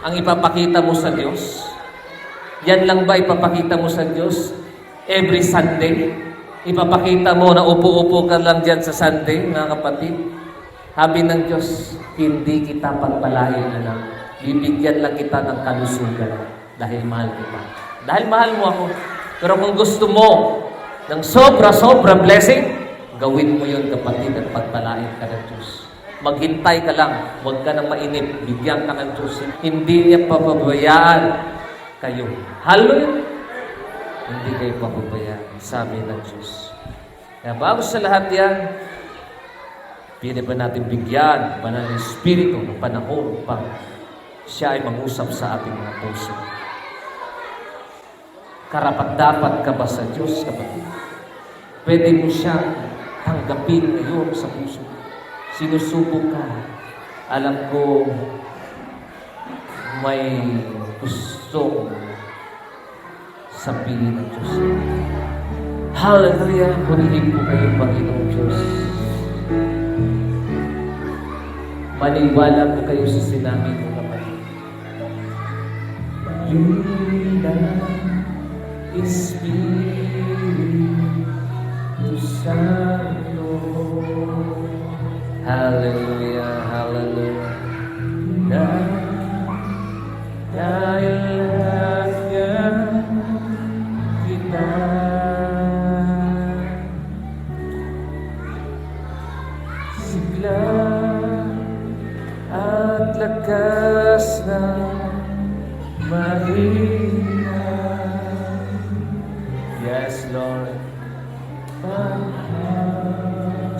ang ipapakita mo sa Diyos? Yan lang ba ipapakita mo sa Diyos? Every Sunday? Ipapakita mo na upo-upo ka lang dyan sa Sunday, mga kapatid? Sabi ng Diyos, hindi kita pagpalain, anak. Bibigyan lang kita ng kalusugan dahil mahal kita. Dahil mahal mo ako. Pero kung gusto mo ng sobra-sobra blessing, gawin mo yun, kapatid, at pagpalain ka ng Diyos. Maghintay ka lang, huwag ka nang mainip, bigyan ka ng Diyos. Hindi niya papabayaan kayo. Hallelujah! Hindi kayo papabayaan, sabi ng Diyos. Kaya bago sa lahat yan, pili pa natin bigyan Banal na Espiritu ng panahon upang siya ay mag-usap sa ating mga puso. Karapat-dapat ka ba sa Diyos, kapatid? Pwede mo siya tanggapin ngayon sa puso. Sinusubok ka. Alam ko, may gusto sabihin ng Diyos. Hallelujah! Purihin po kayo, Panginoong Diyos. Maniwala po kayo sa sinabi mo, kapatid. Luna, Espiritu Santo. Hallelujah, hallelujah. Dahil kita sigla at lakas ng mahina. Yes, Lord.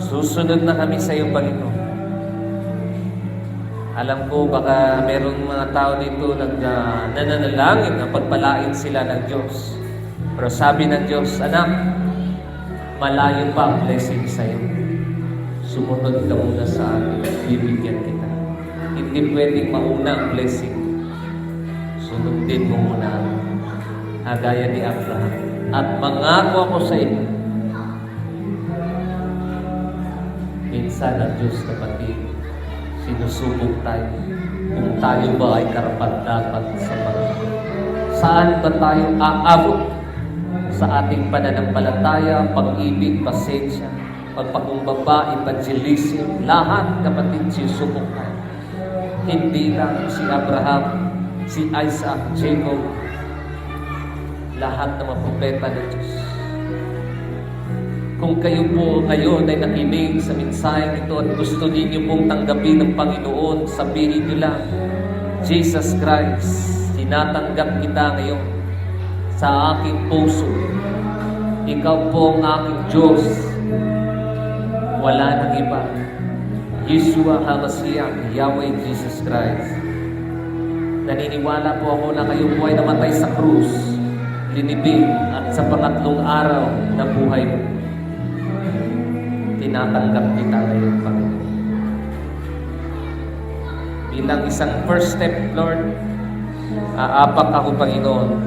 Susunod na kami sa iyo, Panginoon. Alam ko, baka merong mga tao dito nananalangin na pagpalain sila ng Diyos. Pero sabi ng Diyos, anak, malayo pa ang blessing sa iyo. Sumunod ka muna sa akin, bibigyan kita. Hindi pwedeng mauna ang blessing. Sunodin mo muna, gaya ni Abraham. At mangako ako sa iyo, minsan ang Diyos, kapatid, sinusubok tayo kung tayo ba ay karapat-dapat sa Panginoon. Saan ba tayo aabot sa ating pananampalataya, pag-ibig, pasensya, pagpakumbaba, evangelism, lahat, kapatid, sinusubok tayo. Hindi lang si Abraham, si Isaac, Jacob, lahat ng mga propeta ng Diyos. Kung kayo po ngayon ay nakinig sa mensahe ito at gusto ninyo pong tanggapin ng Panginoon, sabihin nyo lang, Jesus Christ, tinatanggap kita ngayon sa aking puso. Ikaw po ang aking Diyos. Wala nang iba. Yeshua HaMashiach, Yahweh Jesus Christ. Naniniwala po ako na kayo po ay namatay sa krus, linibig, at sa pangatlong araw na buhay mo. Tinatanggap kita ngayon, Panginoon. Bilang isang first step, Lord, aapak ako, Panginoon.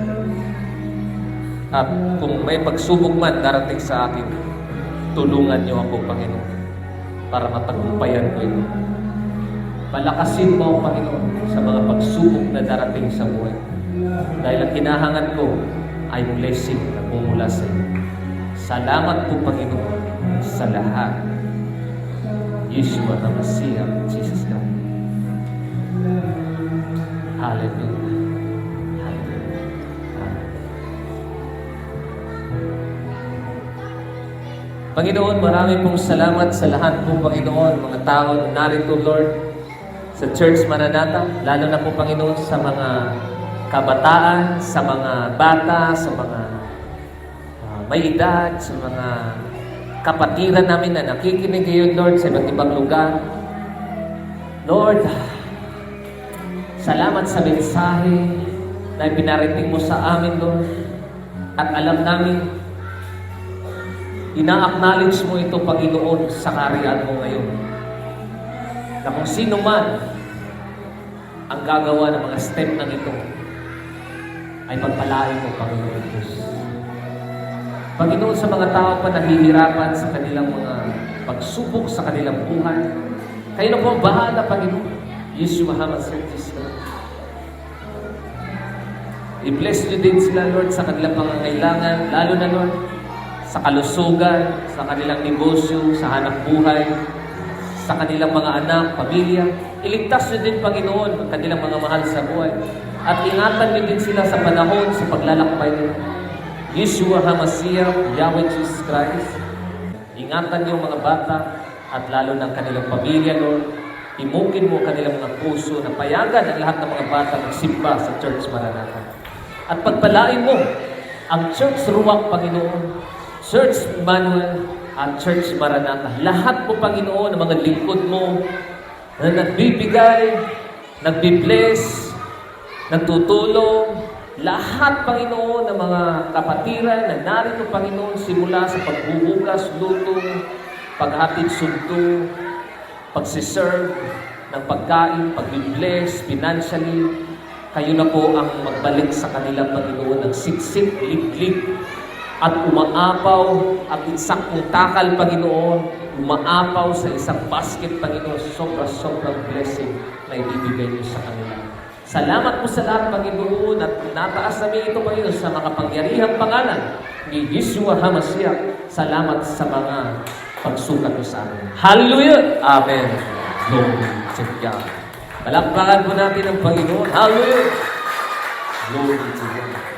At kung may pagsubok man darating sa akin, tulungan niyo ako, Panginoon, para matagumpayan ko ito. Palakasin mo, Panginoon, sa mga pagsubok na darating sa buhay. Dahil ang hinahangan ko ay blessing na bumula sa iyo. Salamat po, Panginoon, sa lahat. Yeshua HaMashiach, Jesus Christ. Hallelujah. Hallelujah. Panginoon, marami pong salamat sa lahat po, Panginoon, mga tao na narito, Lord, sa Church Maranatha, lalo na po, Panginoon, sa mga kabataan, sa mga bata, sa mga may edad, sa mga kapatiran namin na nakikinig ngayon, Lord, sa iba't ibang lugar. Lord, salamat sa mensahe na pinarating mo sa amin, Lord. At alam namin, ina-acknowledge mo ito, Panginoon, sa kaharian mo ngayon. Na kung sino man ang gagawa ng mga step na ito, ay pagpalain mo, Panginoon Diyos. Panginoon, sa mga tao pa nahihirapan sa kanilang mga pagsubok sa kanilang buhay. Kayo na po ang bahala, Panginoon. Yeshua HaMashiach Jesus. I-bless niyo din sila, Lord, sa kanilang pangangailangan, lalo na, Lord, sa kalusugan, sa kanilang negosyo, sa hanap buhay, sa kanilang mga anak, pamilya. Iligtas niyo din, Panginoon, ang kanilang mga mahal sa buhay. At ingatan niyo din sila sa panahon, sa paglalakbay nila. Yeshua HaMashiach, Yahweh Jesus Christ. Ingatan niyo ang mga bata at lalo ng kanilang pamilya, Lord. Imukin mo kanilang mga puso na payagan ang lahat ng mga bata magsimba sa Church Maranatha. At pagpalain mo ang Church Ruach, Panginoon, Church Emmanuel, at Church Maranatha. Lahat po, Panginoon, ng mga lingkod mo na nagbibigay, nagbibless, nagtutulong, lahat, Panginoon, ng mga kapatiran na narito, Panginoon, simula sa pagbubukas, lutong, paghatid sunto, pagsiserve ng pagkain, pag-bless, financially, kayo na po ang magbalik sa kanila, Panginoon, ng siksik, liglig, at umaapaw, at isaktong takal, Panginoon, umaapaw sa isang basket, Panginoon, sobrang blessing na ibibigay niyo sa kanila. Salamat po sa lahat, Panginoon, at nataas namin ito, Panginoon, sa makapangyarihang pangalan ni Yeshua HaMashiach. Salamat sa mga pagsukat mo sa amin. Hallelujah! Amen. Glory to God. Palakpakan po natin ang Panginoon. Hallelujah! Glory to God.